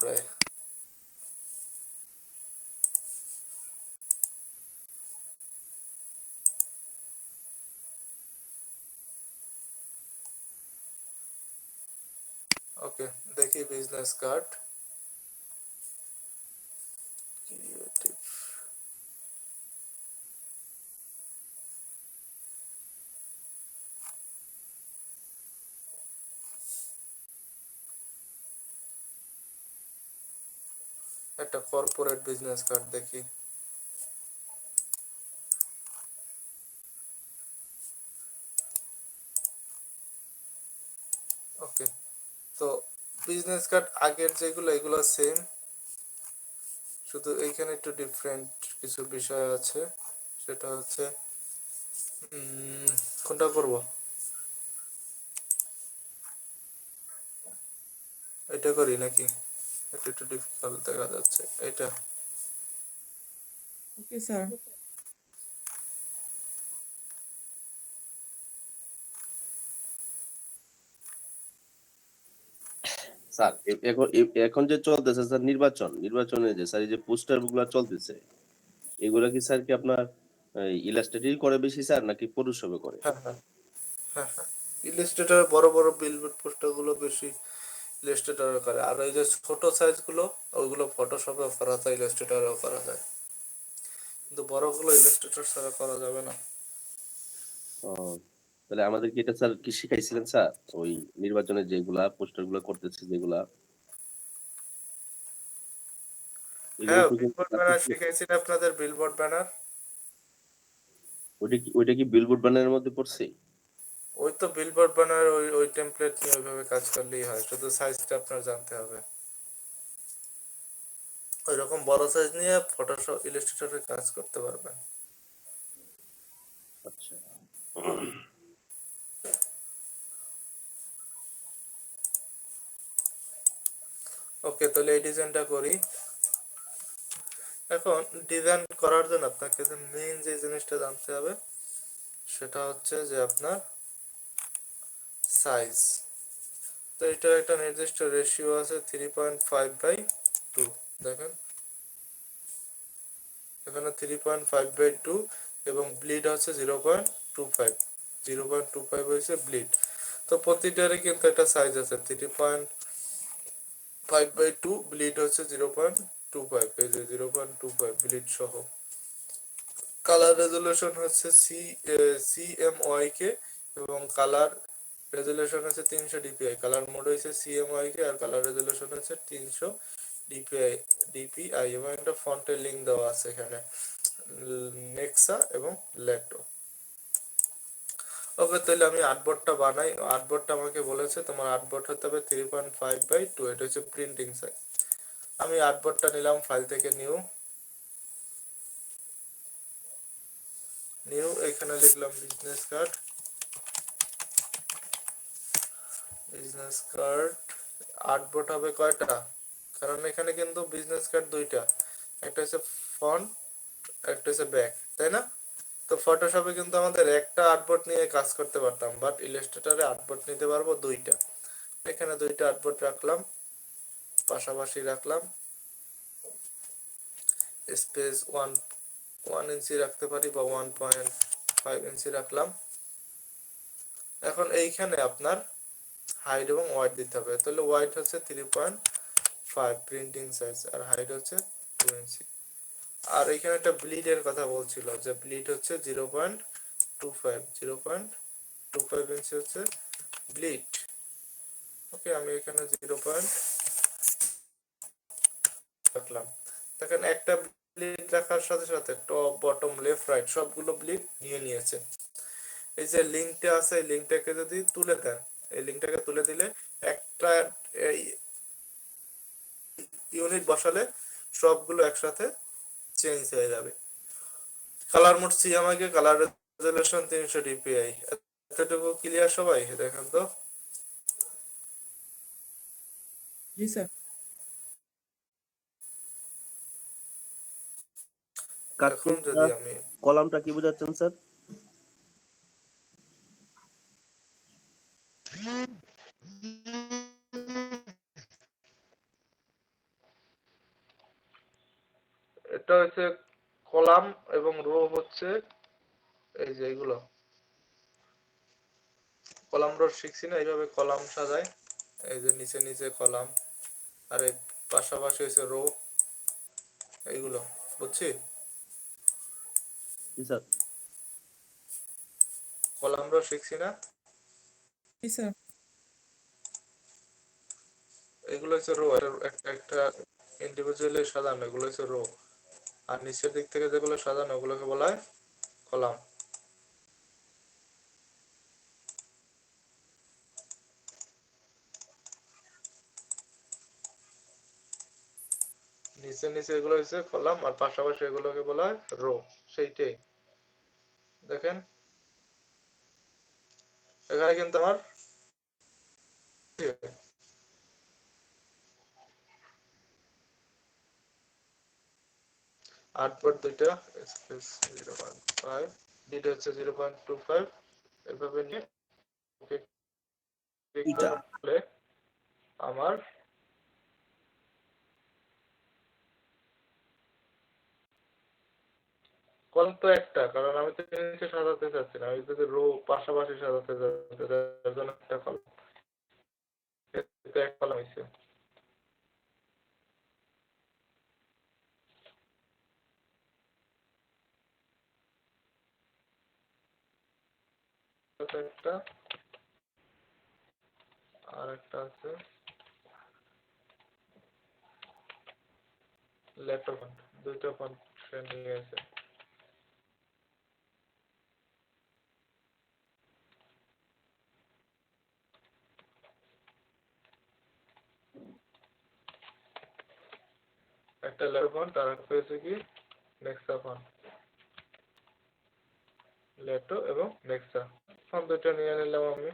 প্রায়। ওকে, দেখি business card creative. একটা কর্পোরেট বিজনেস কার্ড দেখি। ওকে, তো বিজনেস কার্ড আগের যেগুলো এগুলো সেম, শুধু এইখানে একটু ডিফারেন্ট কিছু বিষয় আছে। সেটা হচ্ছে কোনটা করব, এটা করি নাকি? এটা একটু ডিফিকাল্ট দেখা যাচ্ছে। এটা ওকে স্যার। স্যার এখন যে চলতেছে স্যার নির্বাচনে যে স্যার এই যে পোস্টার গুলো চলতেছে, এগুলা কি স্যার কি আপনার ইলাস্ট্রেটরই করে বেশি স্যার নাকি ফটোশপে করে? হ্যাঁ হ্যাঁ হ্যাঁ হ্যাঁ, ইলাস্ট্রেটর বড় বড় বিলবোর্ড পোস্টার গুলো বেশি ইলাস্ট্রেটর করে, আর ওই যে ছোট সাইজ গুলো ওইগুলো ফটোশপে করা যায়, ইলাস্ট্রেটরও করা যায়, কিন্তু বড়গুলো ইলাস্ট্রেটর ছাড়া করা যাবে না। ও, তাহলে আমাদের কি এটা স্যার কি শিখাইছিলেন স্যার ওই নির্বাচনে যেগুলা পোস্টার গুলা করতেছে যেগুলা, এগুলো হ্যাঁ, তো কিন্তু বিলবোর্ড ব্যানার শিখাইছি না আপনাদের, বিলবোর্ড ব্যানার। ওইটা কি বিলবোর্ড ব্যানারের মধ্যে পড়ছে? ওই তো বিলবোর্ড ব্যানার, ওই ওই টেমপ্লেট নিয়ে ওইভাবে কাজ করলেই হয়, শুধু সাইজটা আপনার জানতে হবে। ওই রকম বড় সাইজ নিয়ে ফটোশপ ইলাস্ট্রেটরে কাজ করতে পারবেন। আচ্ছা, ওকে, তাহলে এই ডিজাইনটা করি। এখন ডিজাইন করার জন্য আপনাকে মেইন যে জিনিসটা জানতে হবে সেটা হচ্ছে যে আপনার সাইজ। তো এটার একটা নির্দিষ্ট রেশিও আছে 3.5/2। দেখেন এখানে 3.5/2 এবং ব্লিড হচ্ছে 0.25। 0.25 হয়েছে ব্লিড। তো প্রতিটারই কিন্তু একটা সাইজ আছে, 3.5/2, ব্লিড হচ্ছে 0.25, এই যে 0.25 ব্লিড সহ। কালার রেজুলেশন হচ্ছে CMYK এবং কালার রেজুলেশন হচ্ছে 300 dpi। কালার মোড হচ্ছে CMYK আর কালার রেজুলেশন হচ্ছে 300 dpi এবং একটা ফন্টের লিঙ্ক দেওয়া আছে এখানে, নেক্সা এবং লেটো। ওকে, তাহলে আমি আর্টবোর্ডটা বানাই। আর্টবোর্ডটা আমাকে বলেছে তোমার আর্টবোর্ড হতে হবে 3.5/2, এটা হচ্ছে প্রিন্টিং সাইজ। আমি আর্টবোর্ডটা নিলাম ফাইল থেকে, নিউ এখানে লিখলাম business card. Business card artboard হবে কয়টা, কারণ এখানে কিন্তু বিজনেস কার্ড দুইটা, একটা হচ্ছে ফন্ট, একটা হচ্ছে ব্যাক, তাই না? তো ফটোশপে কিন্তু আমাদের একটা আর্টবোর্ড নিয়ে কাজ করতে পারতাম, বাট ইলাস্ট্রেটরে আর্টবোর্ড নিতে পারবো দুইটা। এখানে দুইটা আর্টবোর্ড রাখলাম, পাশাপাশি রাখলাম, স্পেস 1 ইঞ্চি রাখতে পারি বা 1.5 ইঞ্চি রাখলাম। এখন এইখানে আপনার হাইট এবং ওয়াইড দিতে হবে। তাহলে ওয়াইড হচ্ছে 3.5 প্রিন্টিং সাইজ আর হাইট হচ্ছে 2 ইঞ্চি। আর এখানে একটা ব্লিডের কথা বলছিল, যে ব্লিড হচ্ছে 0.25 ইঞ্চি হচ্ছে ব্লিড। ওকে, আমি এখানে 0. রাখলাম। দেখেন একটা ব্লিড রাখার সাথে সাথে টপ বটম লেফট রাইট সবগুলো ব্লিড নিয়ে নিয়েছে। এই যে লিঙ্কটা আছে, এই লিঙ্কটাকে যদি তুলে দেন, এই লিঙ্কটাকে তুলে দিলে একটা ইউনিট বসালে সবগুলো একসাথে চেঞ্জ হয়ে যাবে। কালার মোড আমাকে কালার রেজুলেশন 300 dpi। এতটুকু ক্লিয়ার সবাই? দেখেন তো। জি স্যার। এখন কাটছুনটা যদি আমি কলামটা কি বোঝাচ্ছেন স্যার? এটা হচ্ছে কলাম এবং রো হচ্ছে এই যে এগুলো কলাম রো শিখছি না, এইভাবে কলাম সাজায়, এই যে নিচে নিচে কলাম আর এই পাশাপাশি হচ্ছে রো, এইগুলো বুঝছি। জি স্যার। কলাম রো শিখছি না, জি স্যার। এগুলো হচ্ছে রো, একটা একটা ইন্ডিভিজুয়ালি সাজানো, এগুলো হচ্ছে রো, আর নিচের দিক থেকে যেগুলো সাজানো ওগুলোকে বলা হয় কলাম। নিচে নিচে এগুলো হচ্ছে কলাম আর পাশাপাশি এগুলোকে বলা হয় রো, সেইটাই। দেখেন এখানে কিন্তু আমার আট পর দুইটা স্পেস 0.5, ডিটা হচ্ছে 0.25, এভাবে নিয়ে ওকে ক্লিক দুইটা করলে আমার কলম তো একটা, কারণ আমি তো নিচে সাজাতে চাচ্ছি না, আমি যদি রো পাশাপাশি সাজাতে চাচ্ছি, তার জন্য একটা কলম, এক কলম হয়েছে। একটা আর একটা আছে লেফট ফন্ট, দুইটা ফন্ট সে নিয়ে আছে। একটা লেফট ফন্ট আর একটা হচ্ছে কি নেক্সা ফন্ট, লেটো এবং নেক্সা ফন্ট দুটো নিয়ে নিলাম আমি।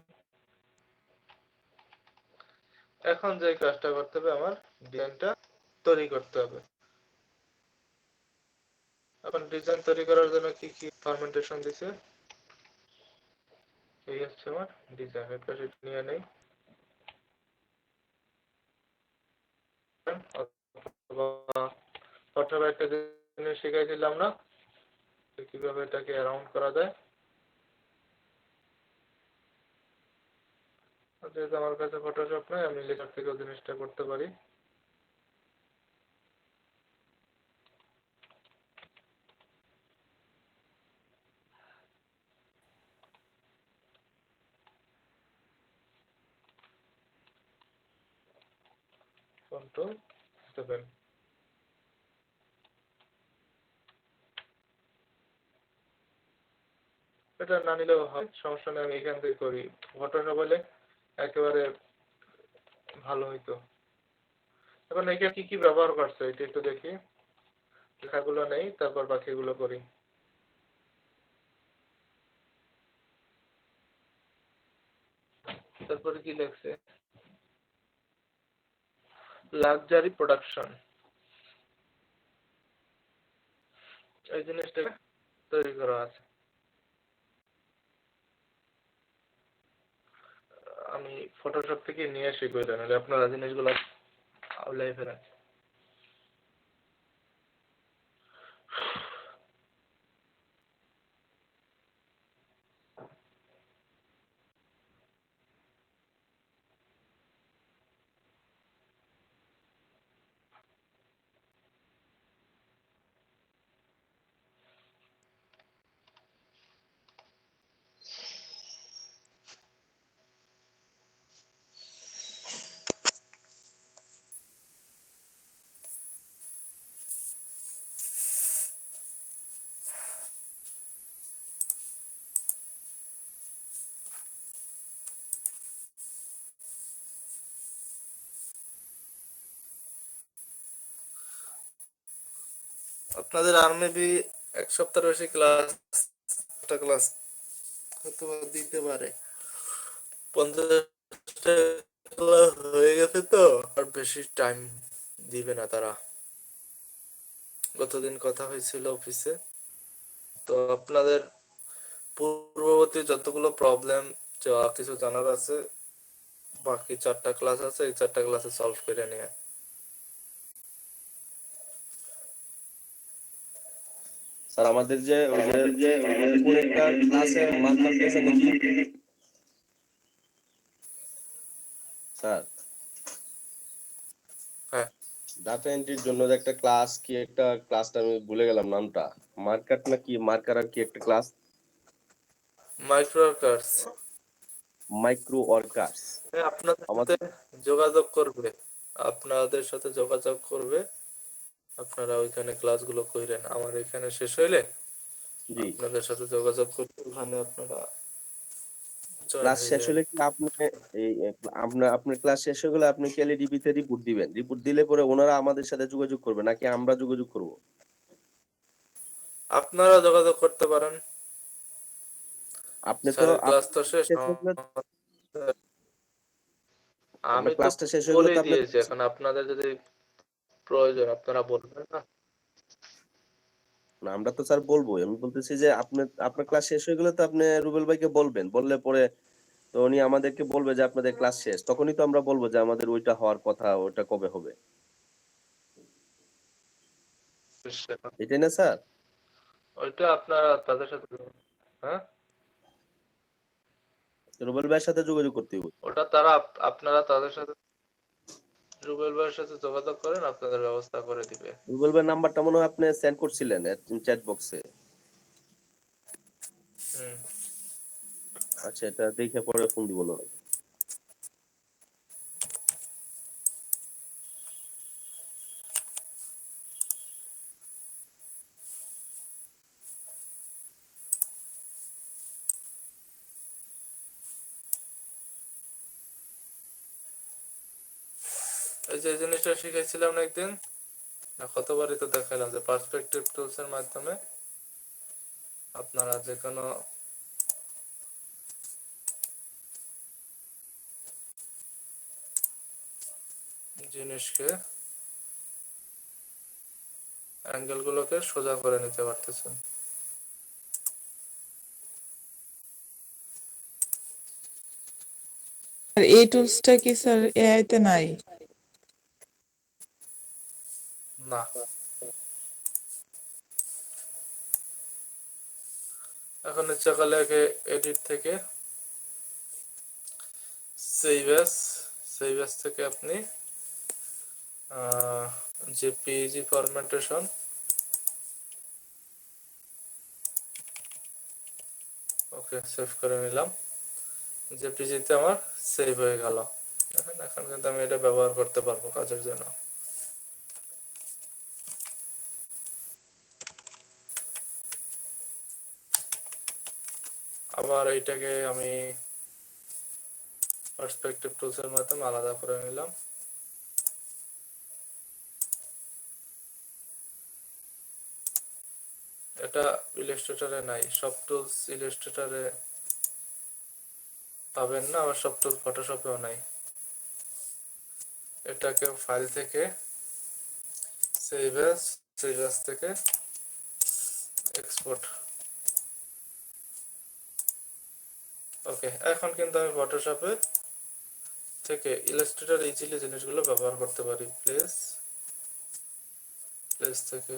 এখন যে কাজটা করতে হবে, আমার ডিজাইনটা তৈরি করতে হবে। এখন ডিজাইন তৈরি করার জন্য কি কি ফরমেন্টেশন দিছে, এই হচ্ছে আমার ডিজাইন, এটা সেটা নিয়ে নেই। অথবা একটা জিনিস শিখাইছিলাম না, কিভাবে এটাকে অ্যারাউন্ড করা যায়। যেহেতু আমার কাছে ফটোশপ নাই, আমি লেখার থেকেও জিনিসটা করতে পারি। কন্ট্রোল 7, এটা না নিলেও হয়, সমস্যা নেই, আমি এখান থেকে করি। ফটোশপ হলে একেবারে ভালো হইতো। এখন এখানে কি কি ব্যবহার করছে এটা একটু দেখি, লেখাগুলো নেই, তারপর বাকিগুলো করি। তারপরে কি লেখছে, লাক্সারি প্রোডাকশন, এই জিনিসটা তৈরি করা আছে। আমি ফটোশপ থেকে নিয়ে আসি কইরা, নাহলে আপনারা জিনিসগুলো আউলাই ফেলেন। আপনাদের আর মেবি এক সপ্তাহ বেশি ক্লাস, একটা ক্লাস হয়তো দিতে পারে, 50টা ক্লাস হয়ে গেছে তো, আর বেশি টাইম দিবে না তারা। গতদিন কথা হয়েছিল অফিসে, তো আপনাদের পূর্ববর্তী যতগুলো প্রবলেম যা কিছু জানার আছে, বাকি 4টা ক্লাস আছে, এই 4টা ক্লাসে সলভ করে নিয়ে স্যার আমাদের যে ওই যে কোন একটা ক্লাসে মার্কার পেয়েছে নাকি স্যার হ্যাঁ, ডাটা এন্ট্রির জন্য যে একটা ক্লাস কি একটা ক্লাসটা আমি ভুলে গেলাম নামটা মার্কার নাকি মার্কার আর কি একটা ক্লাস মাইক্রো কার্স মাইক্রো ওয়ার্কার্স আপনাদের সাথে আমাদের যোগাযোগ করবে, আপনাদের সাথে যোগাযোগ করবে। আপনারা ওইখানে ক্লাসগুলো কইরেন, আমার এখানে শেষ হইলে জি আপনাদের সাথে যোগাযোগ করতে ওখানে আপনারা জয়েন ক্লাস হয়ে শেষ যাবেন। হলে কি আপনি এই আপনার ক্লাস শেষ হয়ে গেলে আপনি কি এলডিবি তে রিপোর্ট দিবেন রিপোর্ট দিলে পরে ওনারা আমাদের সাথে যোগাযোগ করবে নাকি আমরা যোগাযোগ করব আপনারা যোগাযোগ করতে পারেন। আপনি তো স্যারের ক্লাস তো শেষ, শেষ হয়ে গেলে আমি আপনার তো ক্লাসটা শেষ হয়ে গেলে বলেই তো আপনি দিয়েছি। এখন আপনাদের যদি প্রয়োজন আপনারা বলবেন না। না আমরা তো স্যার বলবোই আমি বলতেছি যে আপনার ক্লাস শেষ হয়ে গেলে তো আপনি রুবেল ভাইকে বলবেন বললে পরে তো উনি আমাদেরকে বলবে যে আপনাদের ক্লাস শেষ তখনই তো আমরা বলবো যে আমাদের ওইটা হওয়ার কথা ওইটা কবে হবে এটাই না স্যার ওইটা আপনারা তাদের সাথে, হ্যাঁ, রুবেল ভাইয়ের সাথে যোগাযোগ করতে হবে ওটা তারা আপনারা তাদের সাথে, রুবেল ভাইয়ের সাথে যোগাযোগ করেন, আপনাদের ব্যবস্থা করে দিবে। রুবেল ভাইয়ের নাম্বারটা মনে হয় আপনি সেন্ড করছিলেন চ্যাট বক্সে হুম। আচ্ছা এটা দেখে পরে ফোন দিব না এই যে জিনিসটা শিখেছিলাম না একদিন, না কতবারই তো দেখালাম যে পার্সপেক্টিভ টুলস এর মাধ্যমে আপনারা যে কোনো জিনিসকে অ্যাঙ্গেল গুলোকে সোজা করে নিতে পারতেছেন। আর এই টুলসটা কি স্যার এআই তে নাই? না, এখন ইচ্ছা করলে এডিট থেকে সেভ অ্যাজ থেকে আপনি জেপিইজি ফরম্যাটেশন, ওকে সেভ করে নিলাম। জেপিজিতে আমার সেভ হয়ে গেল। দেখেন এখন কিন্তু আমি এটা ব্যবহার করতে পারবো কাজের জন্য। আবার এইটাকে আমি পার্সপেক্টিভ টুলস এর মাধ্যমে আলাদা করে নিলাম। এটা ইলাস্ট্রেটরে নাই, সব টুলস ইলাস্ট্রেটরে পাবেন না, আবার সব টুলস ফটোশপেও নাই। এটাকে ফাইল থেকে সেভ অ্যাজ থেকে এক্সপোর্ট। ওকে, এখন কিন্তু আমি ফটোশপে থেকে ইলাস্ট্রেটর ইজিলি জিনিসগুলো ব্যবহার করতে পারি। প্লেস থেকে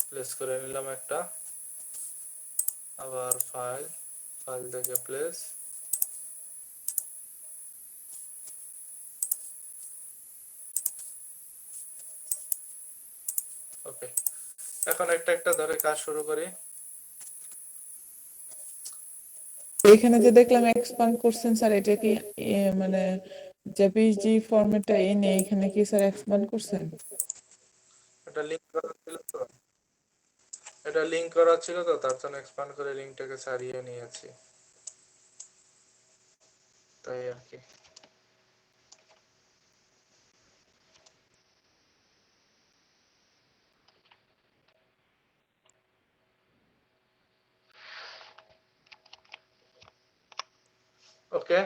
প্লেস করে নিলাম একটা, আবার ফাইল থেকে প্লেস, ওকে। এখন একটা একটা ধরে কাজ শুরু করি। এখানে যে দেখলাম এক্সপান্ড করছেন স্যার, এটা কি মানে জেপিজি ফরম্যাটটা এনে এখানে কি স্যার এক্সপান্ড করছেন? এটা লিংক করা ছিল তো তার জন্য এক্সপান্ড করে লিংকটাকে ছাড়িয়ে নিয়েছি, তাই আর কি। ওকে,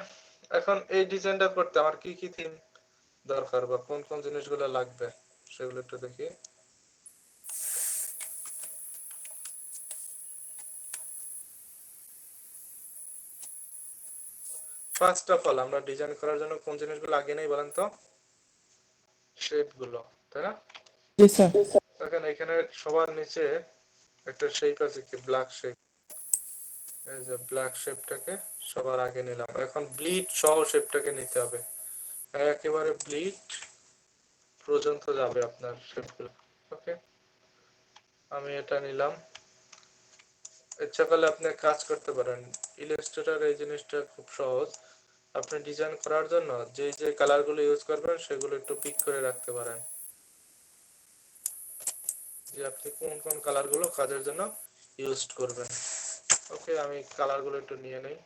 এখন এই ডিজাইনটা করতে আমার কি কি থিম দরকার বা কোন কোন জিনিসগুলো লাগবে সেগুলো একটু দেখি। ফার্স্ট অফ অল আমরা ডিজাইন করার জন্য কোন জিনিসগুলো আগে নেই বলেন তো? শেপ গুলো, তাই না? জি স্যার। দেখেন এখানে সবার নিচে একটা শেপ আছে কি ব্ল্যাক শেপ, এই যে ব্ল্যাক শেপটাকে সবার আগে নিলাম। এখন ব্লিড সহ শেপটাকে নিতে হবে, একেবারে ব্লিড পর্যন্ত যাবে আপনার শেপগুলো। ওকে, আমি এটা নিলাম। ইচ্ছা করলে আপনি কাজ করতে পারেন, ইলাস্ট্রেটর এই জিনিসটা খুব সহজ। আপনি ডিজাইন করার জন্য যে যে কালারগুলো ইউজ করবেন সেগুলো একটু পিক করে রাখতে পারেন, যে আপনি কোন কোন কালারগুলো কাজের জন্য ইউজ করবেন। ওকে, আমি কালারগুলো একটু নিয়ে নেই।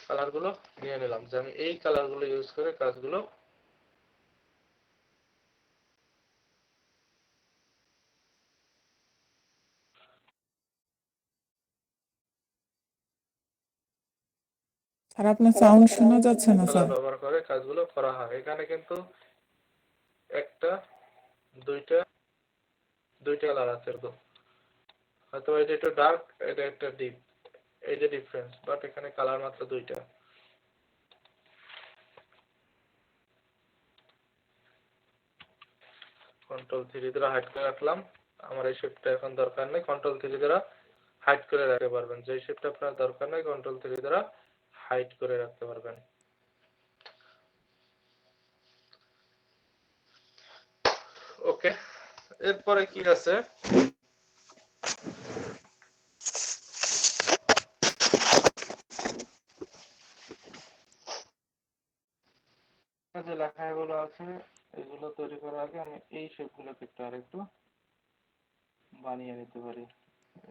কালারগুলো নিয়ে নিলাম, যে আমি এই কালারগুলো ইউজ করে কাজগুলো আর আপনার সাউন্ড শোনা যাচ্ছে না কালার স্যার। ব্যবহার করে কাজগুলো করা হয়। এখানে কিন্তু একটা দুইটা দুইটা কালার আছে, হয়তো এটা একটু ডার্ক, এটা একটা ডিপ, এই যে ডিফারেন্স, বাট এখানে কালার মাত্র দুইটা। কন্ট্রোল 3 দ্বারা হাইড করে রাখলাম। আমার এই শেপটা এখন দরকার নেই, কন্ট্রোল 3 দ্বারা হাইড করে রাখতে পারবেন। যে শেপটা আপনার দরকার নেই কন্ট্রোল 3 দ্বারা হাইড করে রাখতে পারবেন। ওকে, এরপরে কি আছে? যে লেখাগুলো আছে এগুলো তৈরি করার আগে আমি এই শেপগুলোকে একটু আরেকটু বানিয়ে নিতে পারি।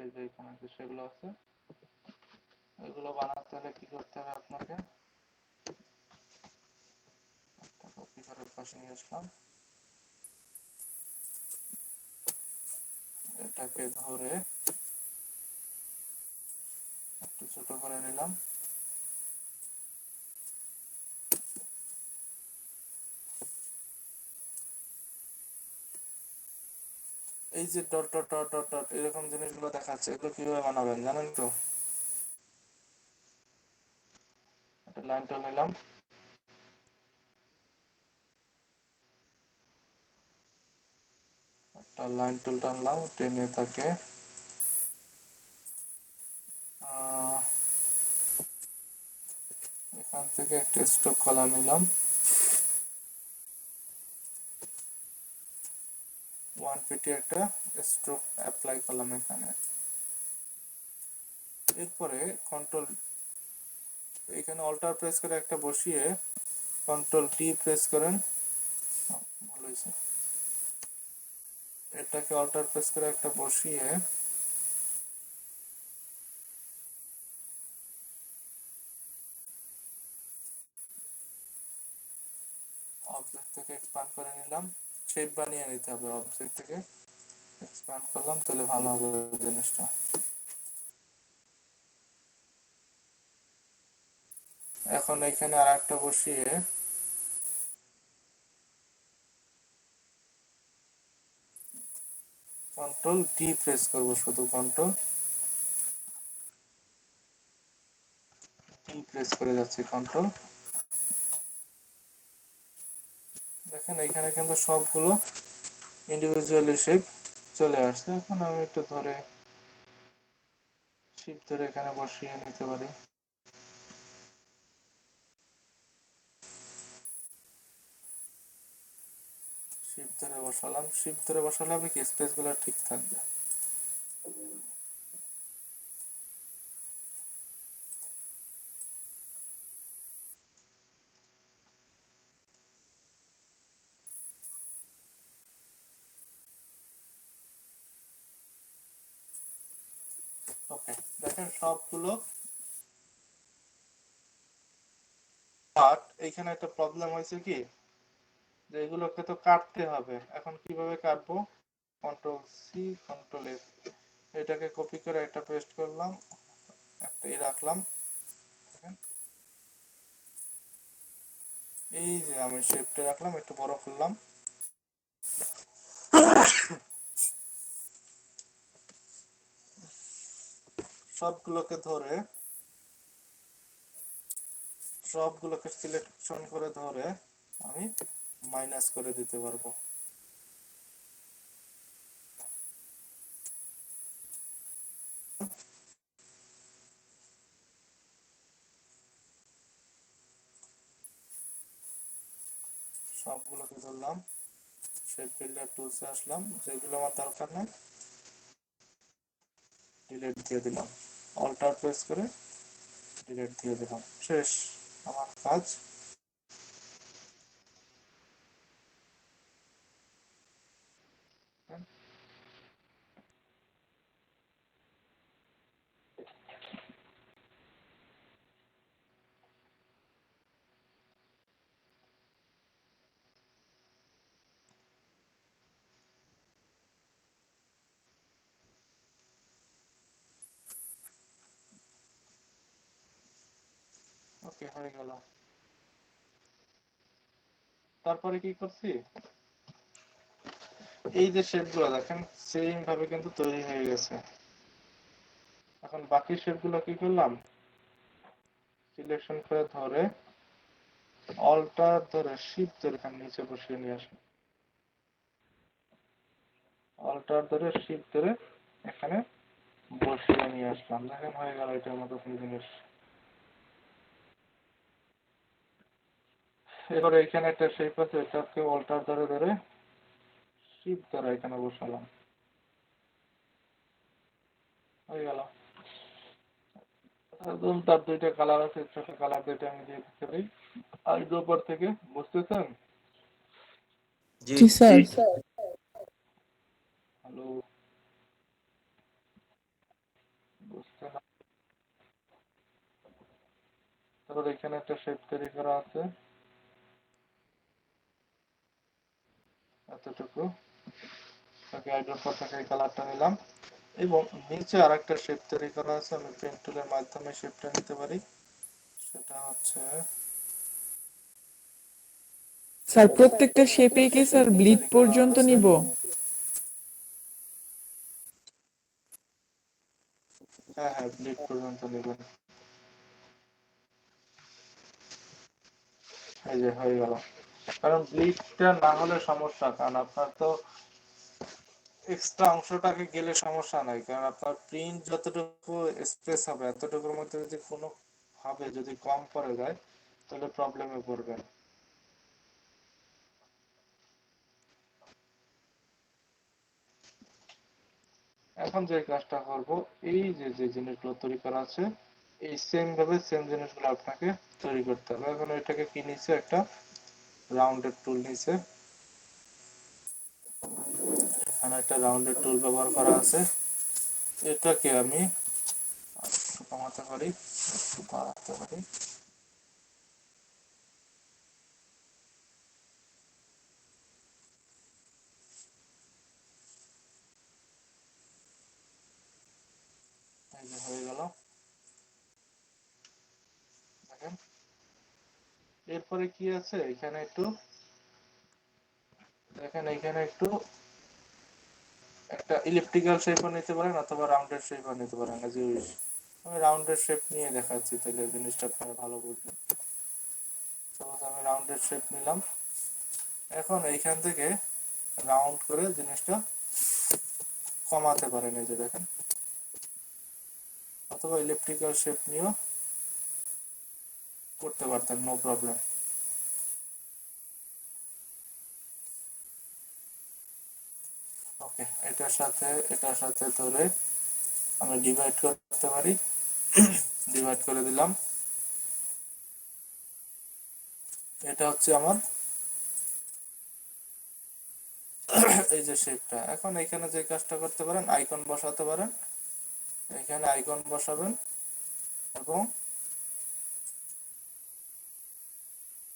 এই যে এখানে যে সেগুলো আছে এগুলো বানাতে হলে কি করতে হবে আপনাকে? কপি করে পাশে নিয়ে আসলাম, এটাকে ধরে একটু ছোট করে নিলাম। এই যে dot dot dot dot dot এরকম জিনিসগুলো দেখাচ্ছে, এগুলো কিভাবে বানাবেন জানেন তো? একটা লাইন টেনে নিলাম, একটা লাইন টুল টানলাম, টেনে তাকে এখান থেকে একটা স্ট্রোক কলা নিলাম, 150 একটা স্ট্রোক অ্যাপ্লাই করলাম এখানে। এরপরে কন্ট্রোল, এখানে অল্টার প্রেস করে একটা বসিয়ে কন্ট্রোল টি প্রেস করেন, ভুল হয়েছে, এটাকে অল্টার প্রেস করে একটা বসিয়ে অবজেক্ট থেকে এক্সপ্যান্ড করে নিলাম। শেপ বানিয়ে নিতে হবে, অবজেক্ট থেকে এক্সপ্যান্ড করলাম, তাহলে ভালো হবে জিনিসটা। এখন এখানে আর একটা বসিয়ে কন্ট্রোল ডি প্রেস করব, শুধু কন্ট্রোল ডি প্রেস করে যাচ্ছি, কন্ট্রোল। দেখেন এখানে কিন্তু সবগুলো ইন্ডিভিজুয়ালি শেপ চলে আসছে। এখন আমি একটু ধরে শিফট ধরে এখানে বসিয়ে নিতে পারি। শিফট ধরে বসালাম, শিফট ধরে বসালে হবে কি স্পেস গুলো ঠিক থাকবে। ওকে, দেখেন সবগুলো পার্ট। এইখানে একটা প্রবলেম হয়েছে কি, যে এগুলোকে তো কাটতে হবে। এখন কিভাবে কাটবো? কন্ট্রোল সি কন্ট্রোল এফ, এটাকে কপি করে একটা পেস্ট করলাম, একটা রাখলাম, এই যে আমি শেপটা রাখলাম, একটু বড় করলাম, সবগুলোকে ধরে সবগুলোকে সিলেকশন করে ধরে আমি মাইনাস করে দিতে পারবো। সবগুলোকে ধরলাম, শেপ বিল্ডার টুলসে আসলাম, যেগুলো আমার দরকার নেই ডিলিট দিয়ে দিলাম, অল্টার প্রেস করে ডিলিট দিয়ে দিলাম, শেষ আমার কাজ। ওকে, হয়ে গেল। তারপরে কি করছি, এই যে শেপগুলো দেখেন সেম ভাবে কিন্তু তৈরি হয়ে গেছে। এখন বাকি শেপগুলো কি করলাম, সিলেকশন করে ধরে অল্টার ধরে শিফট ধরে এখানে নিচে বসিয়ে নিয়ে আসলাম, অল্টার ধরে শিফট ধরে এখানে বসিয়ে নিয়ে আসলাম, দেখেন হয়ে গেল এটার মতো জিনিস। এবারে এখানে একটা শেপ আছে, এটাকে অল্টার ধরে ধরে শিফট ধরে এখানে বসালাম, হয়ে গেল। একদম তার দুইটা কালার আছে, ছোট কালার দুইটা আমি দিয়ে দিতে পারি আইড্রো উপর থেকে, বুঝতেছেন? জি জি স্যার। হ্যালো, বুঝতে না? তারপর এখানে একটা শেপ তৈরি করা আছে, এতটুকু, তাকে আইড্রো উপর থেকে এই কালারটা নিলাম, এবং নিচে আর একটা শেপ তৈরি করা আছে, আমি পেন টুলের মাধ্যমে শেপটা নিতে পারি, সেটা হচ্ছে স্যার প্রত্যেকটা শেপে কি স্যার ব্লিড তৈরি করা পর্যন্ত আছে। নিব? হ্যাঁ হ্যাঁ, ব্লিড পর্যন্ত নেবেন। এই যে হয়ে গেল, কারণ ব্লিডটা না হলে সমস্যা, কারণ আপনার তো এক্সট্রা অংশটাকে গেলে সমস্যা নাই, কারণ আপনার প্রিন্ট যতটুকু স্পেস হবে এতটুকুর মধ্যে যদি কোনো ভাবে যদি কম পড়ে যায় তাহলে প্রবলেমে পড়বেন। এখন যে কাজটা করব, এই যে যে জিনিসগুলো তৈরি করা আছে এই সেম ভাবে সেম জিনিসগুলো আপনাকে তৈরি করতে হবে। এখন এটাকে কি নিচে একটা রাউন্ডেড টুল নিচে, এখানে একটা রাউন্ডেড টুল ব্যবহার করা আছে, এটাকে আমি একটু কমাতে পারি, একটু বাড়াতে পারি, এই যে হয়ে গেল, দেখেন। এরপরে কি আছে এখানে একটু দেখেন, এখানে একটু একটা ইলিপ্টিক্যাল শেপও নিতে পারেন অথবা রাউন্ডেড শেপও নিতে পারেন, এজ ইউ উইশ। আমি রাউন্ডেড শেপ নিয়ে দেখাচ্ছি তাহলে জিনিসটা আপনারা ভালো বুঝবেন। সাপোজ আমি রাউন্ডেড শেপ নিলাম, এখন এইখান থেকে রাউন্ড করে জিনিসটা কমাতে পারেন, এই যে দেখেন, অথবা ইলিপ্টিক্যাল শেপ নিয়েও করতে পারতেন, নো প্রবলেম। ওকে, এটার সাথে ধরে আমি ডিভাইড করতে পারি, ডিভাইড করে দিলাম, এটা হচ্ছে আমার এই যে শেপটা। এখন এখানে যে কাজটা করতে পারেন, আইকন বসাতে পারেন, এখানে আইকন বসাবেন, এবং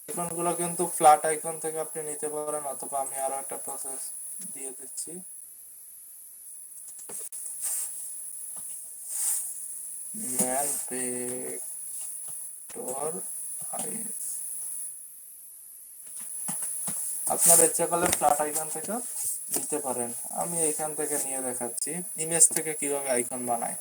আইকন গুলো কিন্তু ফ্ল্যাট আইকন থেকে আপনি নিতে পারেন, অথবা আমি আরো একটা প্রসেস দিয়ে দিচ্ছি, ম্যান ভেক্টর আই আপনার ইচ্ছা করলে ফ্ল্যাট আইকন থেকে নিতে পারেন। আমি এখান থেকে নিয়ে দেখাচ্ছি ইমেজ থেকে কিভাবে আইকন বানায়।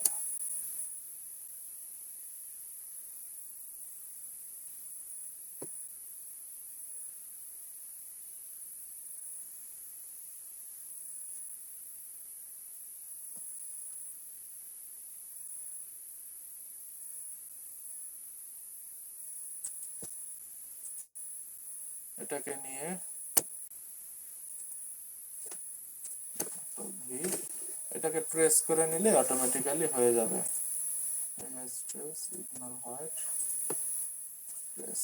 এটাকে নিয়ে এটাকে প্রেস করে নিলে অটোমেটিক্যালি হয়ে যাবে। Image trace, ignore white, press,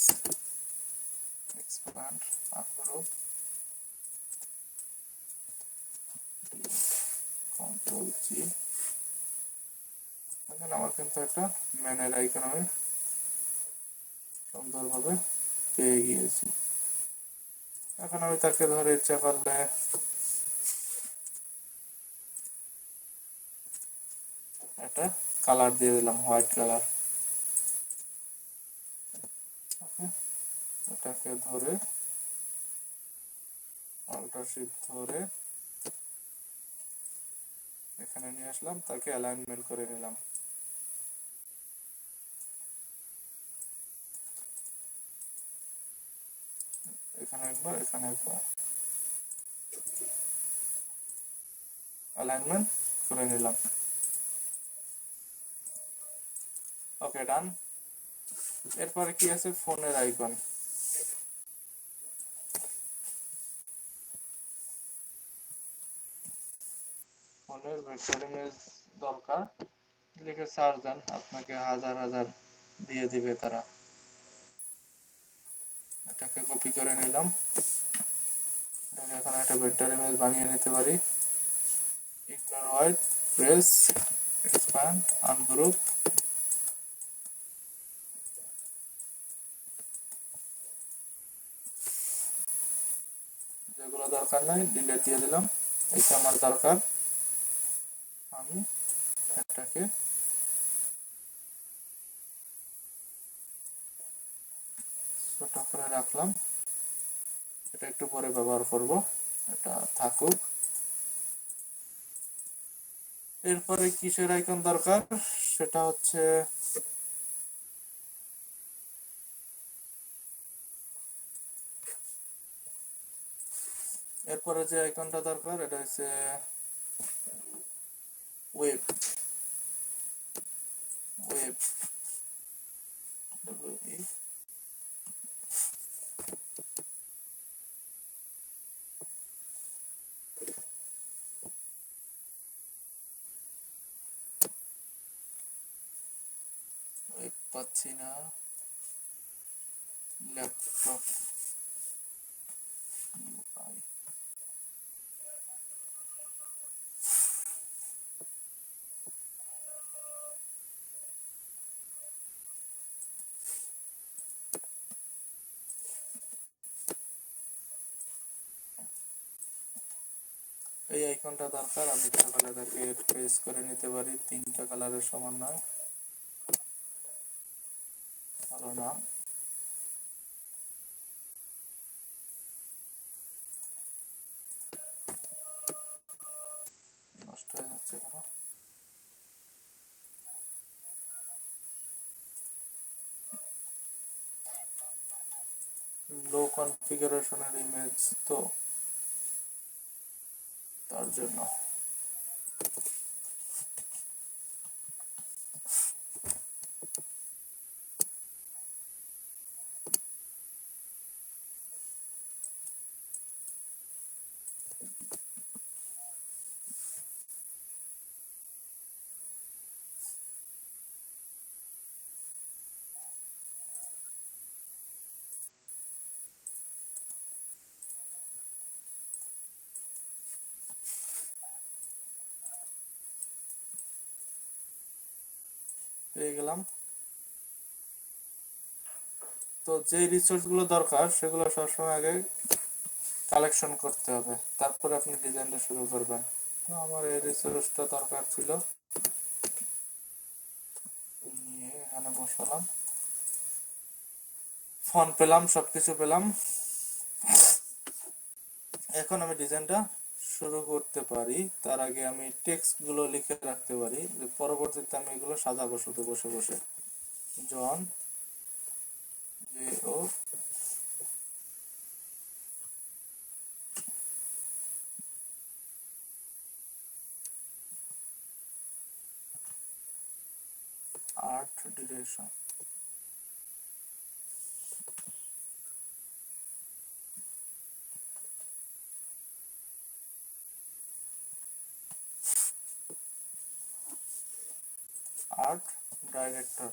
expand, ungroup, control জি। এখন আমার কিন্তু একটা ম্যানের আইকন আমি সুন্দরভাবে পেয়ে গিয়েছি। এখন আমি তাকে ধরে ইচ্ছা করলে একটা কালার দিয়ে দিলাম, হোয়াইট কালার। এটাকে ধরে অল্টার শিফট ধরে এখানে নিয়ে আসলাম, তাকে অ্যালাইনমেন্ট করে নিলাম। এখানে একবার, এখানে একবার অ্যালাইনমেন্ট করে নিলাম। ওকে, ডান। এরপরে কি আছে, ফোনের আইকন। ফোনের ভেক্টর ইমেজ দরকার, লিখে সার্চ দেন, আপনাকে হাজার হাজার দিয়ে দিবে তারা। এটাকে কপি করে নিলাম, এটাকে এখন একটা ভেক্টর ইমেজ বানিয়ে নিতে পারি। Ignore white, press, expand, ungroup, যেগুলো দরকার নাই ডিলিট দিয়ে দিলাম। এটা আমার দরকার, আমি এটাকে ছোট করে রাখলাম। এটা একটু পরে ব্যবহার করব, এটা থাকুক। এরপরে কিসের আইকন দরকার, সেটা হচ্ছে এরপরে যে আইকনটা দরকার এটা হচ্ছে ওয়েব। ওয়েব, ওয়েব পাচ্ছি না, ল্যাপটপ ইউআই। এই আইকনটা দরকার, আমি তাহলে তাকে প্রেস করে নিতে পারি। তিনটা কালারের সমন্বয়, ভালো নাম। নষ্ট হয়ে যাচ্ছে কেন? লো কনফিগারেশনের ইমেজ তো, তার জন্য। পেয়ে গেলাম। তো যে রিসোর্স গুলো দরকার সেগুলো সবসময় আগে কালেকশন করতে হবে, তারপরে আপনি ডিজাইনটা শুরু করবেন। তো আমার এই রিসোর্সটা দরকার ছিল, নিয়ে এখানে বসালাম। ফন্ট পেলাম, সবকিছু পেলাম। এখন আমি ডিজাইনটা শুরু করতে পারি। তার আগে আমি টেক্সট গুলো লিখে রাখতে পারি, যে পরবর্তীতে আমি এগুলো সাজাবো শুধু বসে বসে। জন ও আর্ট ডিরেকশন। আর্ট ডাইরেক্টর,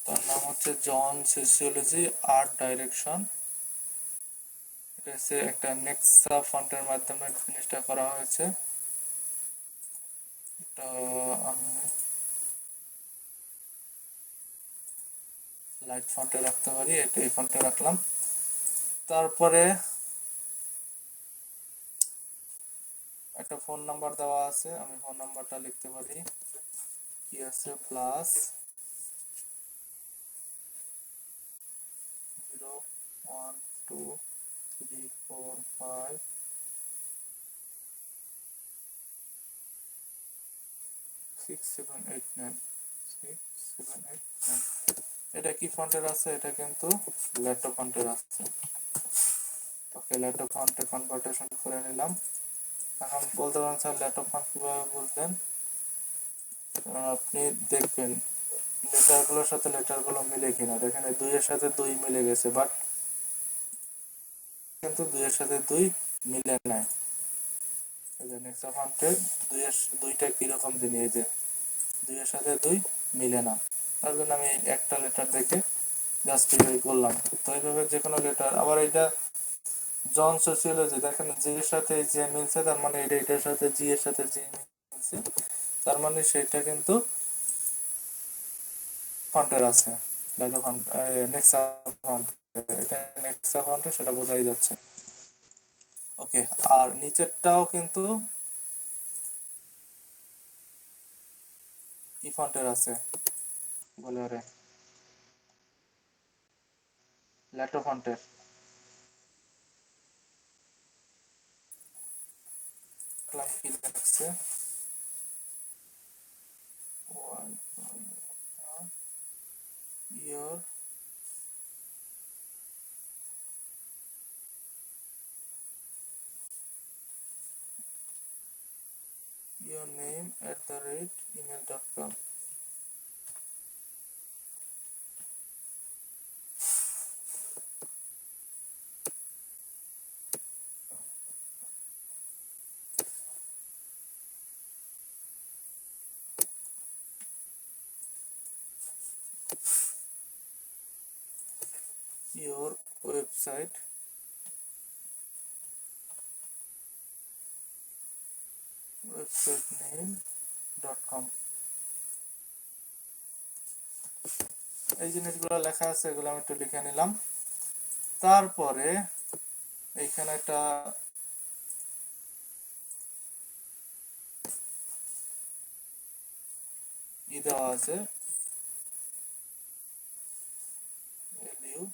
তার নাম হচ্ছে জন সোসিওলজি আর্ট ডাইরেকশন। এটা হচ্ছে একটা নেক্সা ফন্টের মাধ্যমে জিনিসটা করা হয়েছে। এটা আমি লাইট ফন্টে রাখতে পারি, এটা এই ফন্টে রাখলাম। তারপরে একটা ফোন নাম্বার দেওয়া আছে, আমি ফোন নাম্বারটা লিখতে পারি। কি আছে, +0 1 2 3 4 5 6 7 8 9 6 7 8 9। এটা কি ফন্টের আছে? এটা কিন্তু ল্যাটো ফন্টের আছে। ওকে, ল্যাটো ফন্টে কনভার্টেশন করে নিলাম। এখন বলতে পারেন স্যার ল্যাটো ফন্ট কিভাবে বুঝলেন? আপনি দেখবেন লেটারগুলোর সাথে লেটারগুলো মিলে কিনা। দেখেন 2 এর সাথে 2 মিলে গেছে, বাট কিন্তু 2 এর সাথে 2 মিলে নাই। এই যে নেক্সট ফন্টে 2টা কিরকম জিনিস, এই যে 2 এর সাথে 2 মিলে না। তার জন্য আমি একটা লেটার দেখে জাস্টিফাই করলাম। তো এইভাবে যে কোনো লেটার। আবার এটা জন সোসিওলজি, দেখেন জি এর সাথে যে মিলছে, তার মানে এটা এটার সাথে জি এর সাথে জি মিলছে, তার মানে সেটা কিন্তু ফন্টের আছে। লেখা ফন্ট নেক্সা ফন্ট, এটা নেক্সা ফন্টে, সেটা বোঝাই যাচ্ছে। ওকে, আর নিচেরটাও কিন্তু কি ফন্টের আছে বলে, ওরে ল্যাটো ফন্টের। কি লিখছে, your name@email.com। your website name.com। এই জিনিসগুলো লেখা আছে, এগুলো আমি একটু লিখে নিলাম। তারপরে এইখানে একটা দেওয়া আছে, value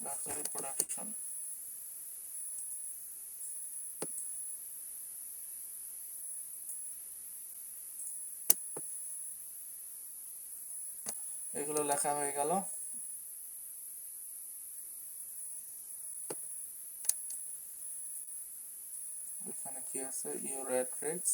luxury production। এগুলো লেখা হয়ে গেল। এখানে কি আছে, your address,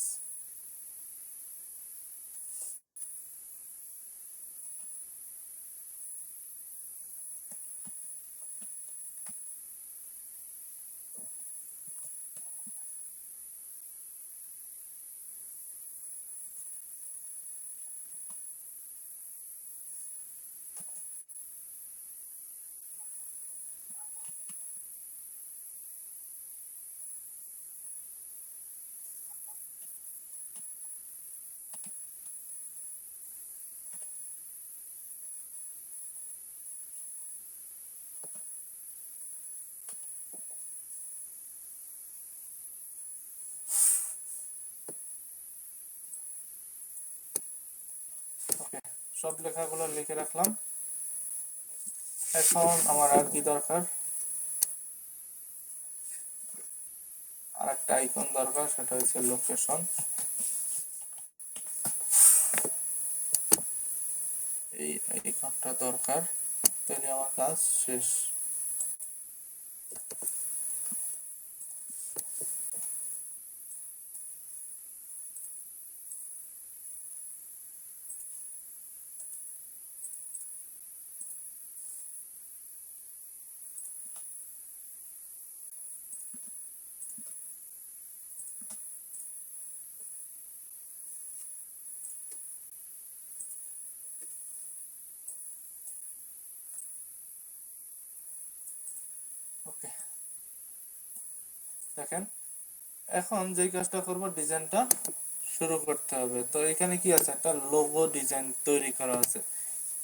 সব লেখাগুলো লিখে রাখলাম। এখন আমার আর কি দরকার, আর একটা আইকন দরকার, সেটা হচ্ছে লোকেশন। এই আইকনটা দরকার, তাহলে আমার কাজ শেষ। ওকে, দেখেন এখন যেই কাজটা করব, ডিজাইনটা শুরু করতে হবে। তো এখানে কি আছে, একটা লোগো ডিজাইন তৈরি করা আছে।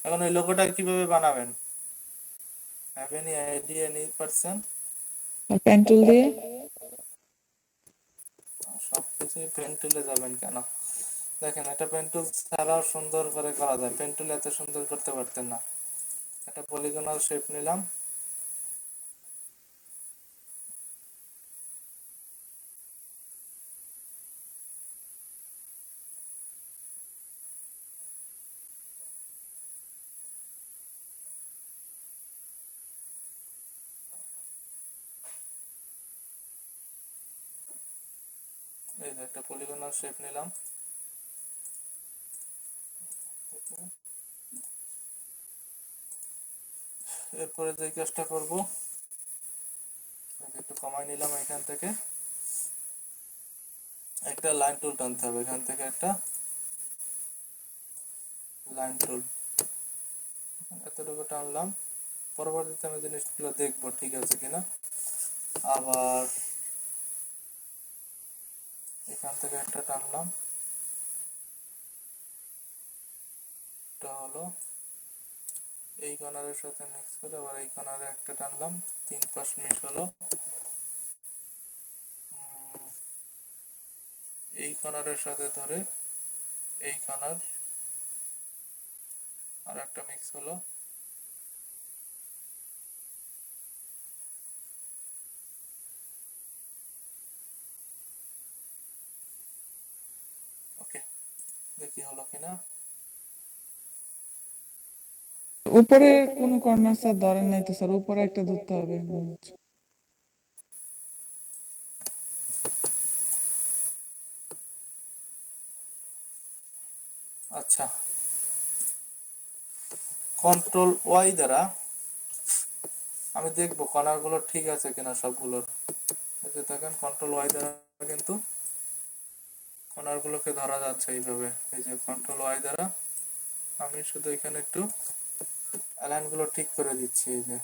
এখন ওই লোগোটা কিভাবে বানাবেন? Have any idea, any person? Pen tool দিয়ে। সবকিছুই পেন টুলে যাবেন কেন? দেখেন, এটা পেন টুল ছাড়াও সুন্দর করে করা যায়, পেন টুল এত সুন্দর করতে পারতেন না। একটা পলিগনাল শেপ নিলাম, এই যে একটা পলিগনাল শেপ নিলাম। এরপরে যে কাজটা করব, একটু কমাই নিলাম, এখান থেকে একটা লাইন টুল টানতে হবে, এখান থেকে একটা লাইন টুল এতটুকু টানলাম। পরবর্তীতে আমি জিনিসগুলো দেখবো ঠিক আছে কিনা। আবার এখান থেকে একটা টানলাম, এটা হলো এই কর্নারের সাথে মিক্স করে, আবার এই কর্নারে একটা টানলাম, তিন পাশ মিক্স হলো। এই কর্নারের সাথে ধরে এই কর্নার আর একটা মিক্স হলো। ওকে, দেখি হলো কিনা। উপরে কোনো কর্নার স্যার ধরেন নাই তো স্যার, উপরে একটা ধরতে হবে মনে হচ্ছে। আচ্ছা, কন্ট্রোল ওয়াই দ্বারা আমি দেখবো কর্নার গুলো ঠিক আছে কিনা সবগুলোর। এই যে দেখেন, কন্ট্রোল ওয়াই দ্বারা কিন্তু কর্নার গুলোকে ধরা যাচ্ছে এইভাবে। এই যে কন্ট্রোল ওয়াই দ্বারা আমি শুধু এখানে একটু অ্যালাইন গুলো ঠিক করে দিচ্ছি। এই যে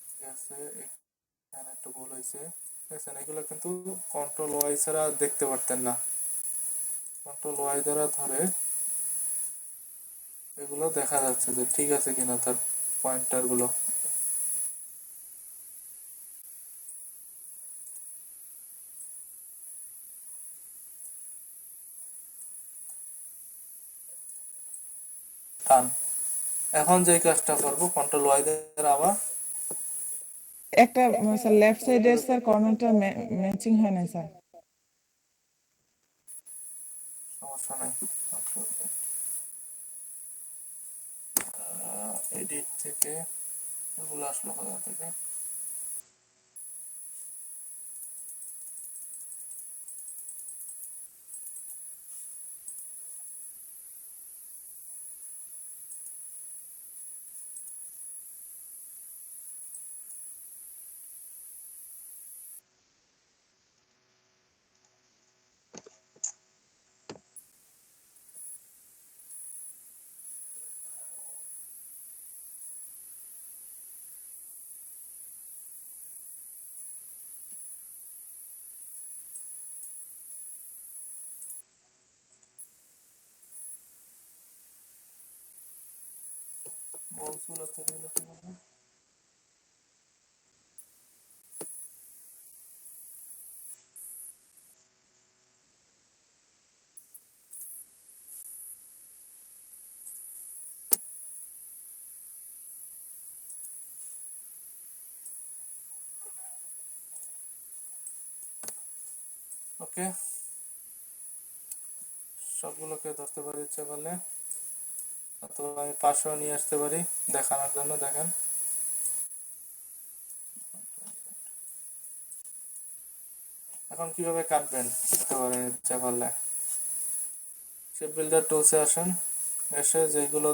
ঠিক আছে, এখানে একটু ভুল হয়েছে। দেখছেন, এগুলো কিন্তু কন্ট্রোল ওয়াই ছাড়া দেখতে পারতেন না। কন্ট্রোল ওয়াই দ্বারা ধরে এগুলো দেখা যাচ্ছে যে ঠিক আছে কিনা তার পয়েন্টার গুলো। টান। এখন যে কাজটা করবো, কন্ট্রোল ওয়াই দ্বারা আবার একটা স্যার লেফট সাইডে স্যার কর্নারটা ম্যাচিং হয় না স্যার। সমস্যা নাই, এডিট থেকে এগুলো আসলো কোথা থেকে? বলছিল তৈরি হলো কিভাবে? ওকে, সবগুলোকে ধরতে পারি ইচ্ছা করলে, অথবা আমি পাশেও নিয়ে আসতে পারি দেখানোর জন্য। দেখেন এখন কিভাবে কাটবেন দেখতে পারেন ইচ্ছা করলে। শেপ বিল্ডার টুলসে আসেন, এসে যেগুলো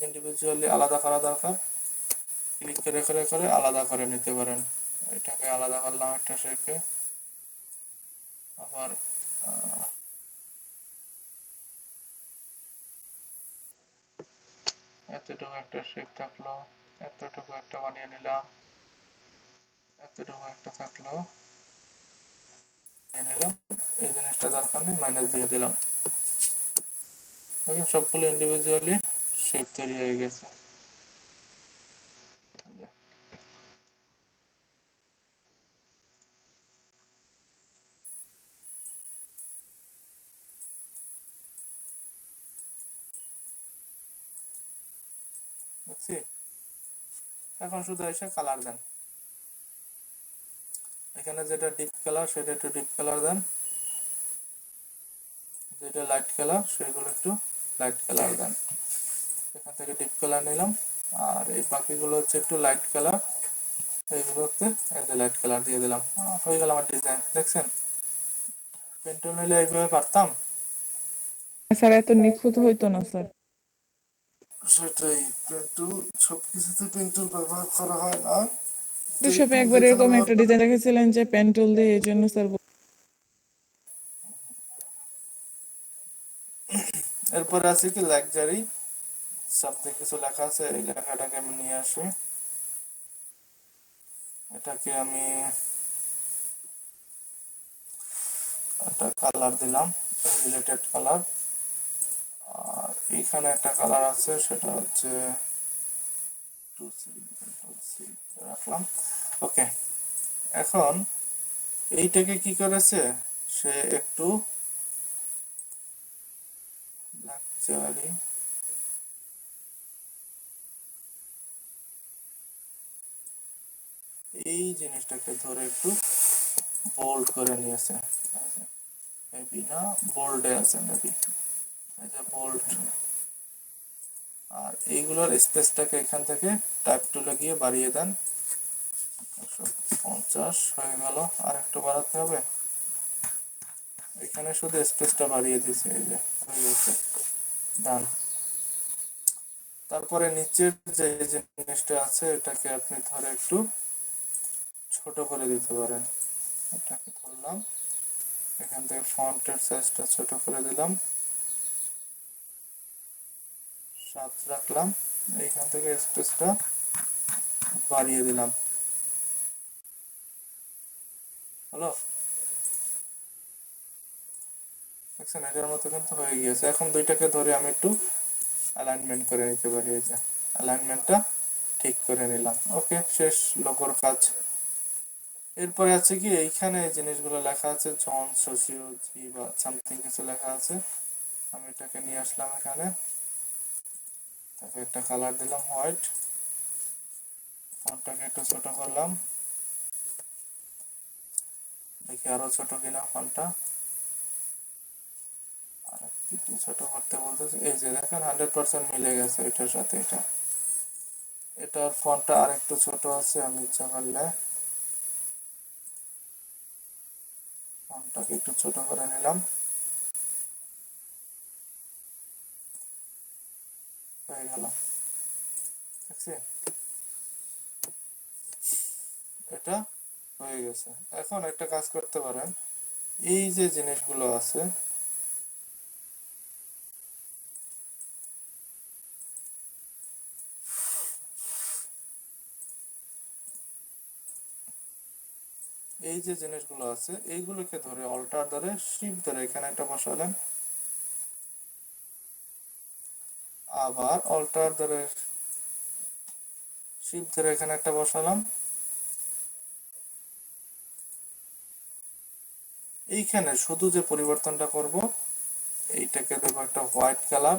ইন্ডিভিজুয়ালি আলাদা করা দরকার ক্লিক করে করে করে আলাদা করে নিতে পারেন। এটাকে আলাদা করলাম একটা শেপকে, আবার এতটুকু একটা শেপ থাকলো, এতটুকু একটা বানিয়ে নিলাম, এতটুকু একটা থাকলো নিয়ে নিলাম। এই জিনিসটা দরকার নেই, মাইনাস দিয়ে দিলাম। দেখুন সবগুলো ইন্ডিভিজুয়ালি শেপ তৈরি হয়ে গেছে। বুঝছি? এখন শুধু এসে কালার দেন, এখানে যেটা ডিপ কালার সেটা একটু ডিপ কালার দেন, যেটা লাইট কালার সেগুলো একটু লাইট কালার দেন। এখান থেকে ডিপ কালার নিলাম, আর এই বাকিগুলো হচ্ছে একটু লাইট কালার, এইগুলোতে এই যে লাইট কালার দিয়ে দিলাম। হয়ে গেল আমার ডিজাইন। দেখছেন পেন্টুল নিলে এইভাবে পারতাম। স্যার এত নিখুঁত হইতো না স্যার। সেটাই, পেন্টুল সবকিছুতে পেন্টুল ব্যবহার করা হয় না। ফটোশপে একবার এরকম একটা ডিজাইন রেখেছিলেন যে পেন টুল দিয়ে, এই জন্য স্যার এরপরে আছে কি লাক্সারি সামথিং কিছু লেখা আছে, এই লেখাটাকে আমি নিয়ে আসি, এটাকে আমি একটা কালার দিলাম, রিলেটেড কালার। আর এইখানে একটা কালার আছে, সেটা হচ্ছে রাখলাম। ওকে, এখন এইটাকে কি করেছে সে একটু লাক্সারি এই জিনিসটাকে ধরে একটু বোল্ড করে নিয়েছে, মেবি না বোল্ডে আছে মেবি, এই যে বোল্ড। আর এইগুলোর স্পেসটাকে এখান থেকে টাইপ টুলে গিয়ে বাড়িয়ে দেন, 50 হয়ে গেল। আর একটু বাড়াতে হবে, এখানে শুধু স্পেসটা বাড়িয়ে দিয়েছে, এই যে হয়ে গেছে, ডান। তারপরে নিচের যে জিনিসটা আছে এটাকে আপনি ধরে একটু ছোট করে দিতে পারেন। এটাকে ধরলাম, এখান থেকে ফন্টের সাইজটা ছোট করে দিলাম, 7 রাখলাম, এইখান থেকে স্পেসটা বাড়িয়ে দিলাম। হলো, দেখছেন এটার মতো কিন্তু হয়ে গিয়েছে। এখন দুইটাকে ধরে আমি একটু অ্যালাইনমেন্ট করে নিতে পারি, এই যে অ্যালাইনমেন্টটা ঠিক করে নিলাম। ওকে, শেষ লোগোর কাজ। এরপরে আছে কি এইখানে এই জিনিসগুলো লেখা আছে জন সোসিওলজি বা সামথিং কিছু লেখা আছে, আমি এটাকে নিয়ে আসলাম এখানে, তাকে একটা কালার দিলাম হোয়াইট, ফন্টটাকে একটু ছোট করলাম, দেখি আরো ছোট কিনা ফন্টটা, আর একটু ছোট করতে বলতেছে, এই যে দেখেন 100% মিলে গেছে এটার সাথে এটা। এটার ফন্টটা আর একটু ছোট আছে, আমি ইচ্ছা করলে ফন্টটাকে একটু ছোট করে নিলাম, হয়ে গেল। দেখছি এটা হয়ে গেছে। এখন একটা কাজ করতে পারেন, এই যে জিনিসগুলো আছে এই যে জিনিসগুলো আছে এইগুলোকে ধরে অল্টার ধরে শিফট ধরে এখানে একটা বসালেন, আবার অল্টার ধরে শিফট ধরে এখানে একটা বসালাম। এইখানে শুধু যে পরিবর্তনটা করব, এইটাকে দেবো একটা হোয়াইট কালার,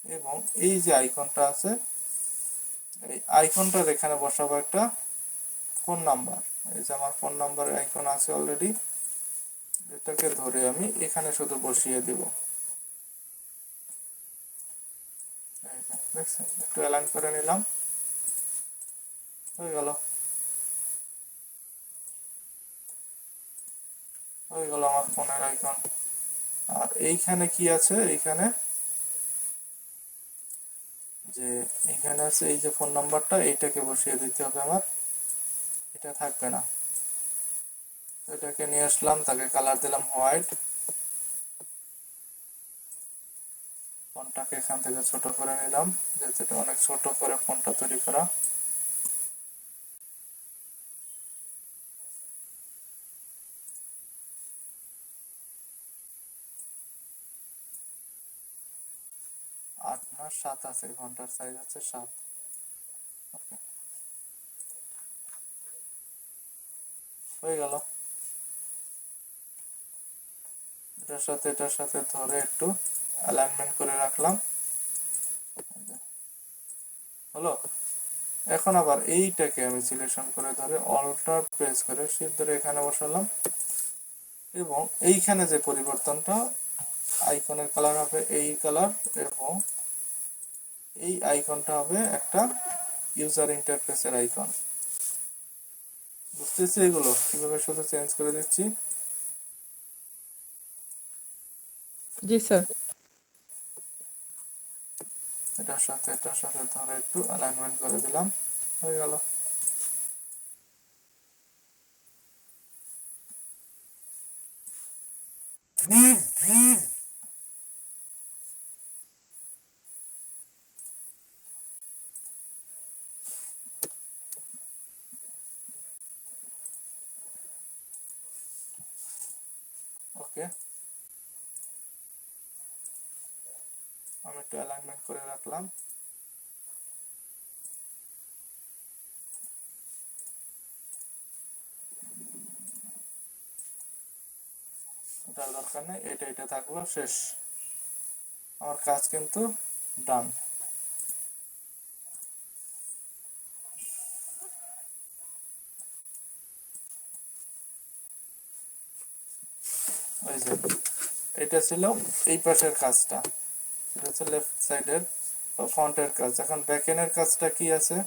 এবং এই যে আইকনটা আছে এই আইকনটার এখানে বসাবো একটা ফোন নাম্বার। এই যে আমার ফোন নাম্বারের আইকন আছে অলরেডি, এটাকে ধরে আমি এখানে শুধু বসিয়ে দিব। দেখছেন, একটু অ্যালাইন করে নিলাম, হয়ে গেল আমার ফোনের আইকন। আর এইখানে কি আছে, এইখানে যে এখানে আছে এই যে ফোন নাম্বারটা, এইটাকে বসিয়ে দিতে হবে আমার, এটা থাকবে না। এটাকে নিয়ে আসলাম, তাকে কালার দিলাম হোয়াইট, ফোনটাকে এখান থেকে ছোট করে নিলাম, যেহেতু এটা অনেক ছোট করে ফোনটা তৈরি করা। আট না 7 আছে, ফোনটার সাইজ হচ্ছে 7। ওকে, হয়ে গেল। এটার সাথে ধরে একটু অ্যালাইনমেন্ট করে রাখলাম, হলো। এখন আবার এইটাকে আমি সিলেকশন করে ধরে অল্টার প্রেস করে শিফট ধরে এখানে বসালাম, এবং এইখানে যে পরিবর্তনটা, আইকনের কালার হবে এই কালার, এবং এই আইকনটা হবে একটা ইউজার ইন্টারফেসের আইকন। বুঝতেছি এগুলো কিভাবে শুধু চেঞ্জ করে দিচ্ছি। জি স্যার। এটার সাথে ধরে একটু অ্যালাইনমেন্ট করে দিলাম, হয়ে গেল। ওকে, আমি একটু অ্যালাইনমেন্ট করে রাখলাম। এটার দরকার নেই, এটা থাকলো, শেষ। আমার কাজ কিন্তু ডান। ওই যে এটা ছিল এই পাশের কাজটা, এটা হচ্ছে লেফট সাইডের ফন্টের কাজ। এখন ব্যাকএন্ডের কাজটা কি আছে,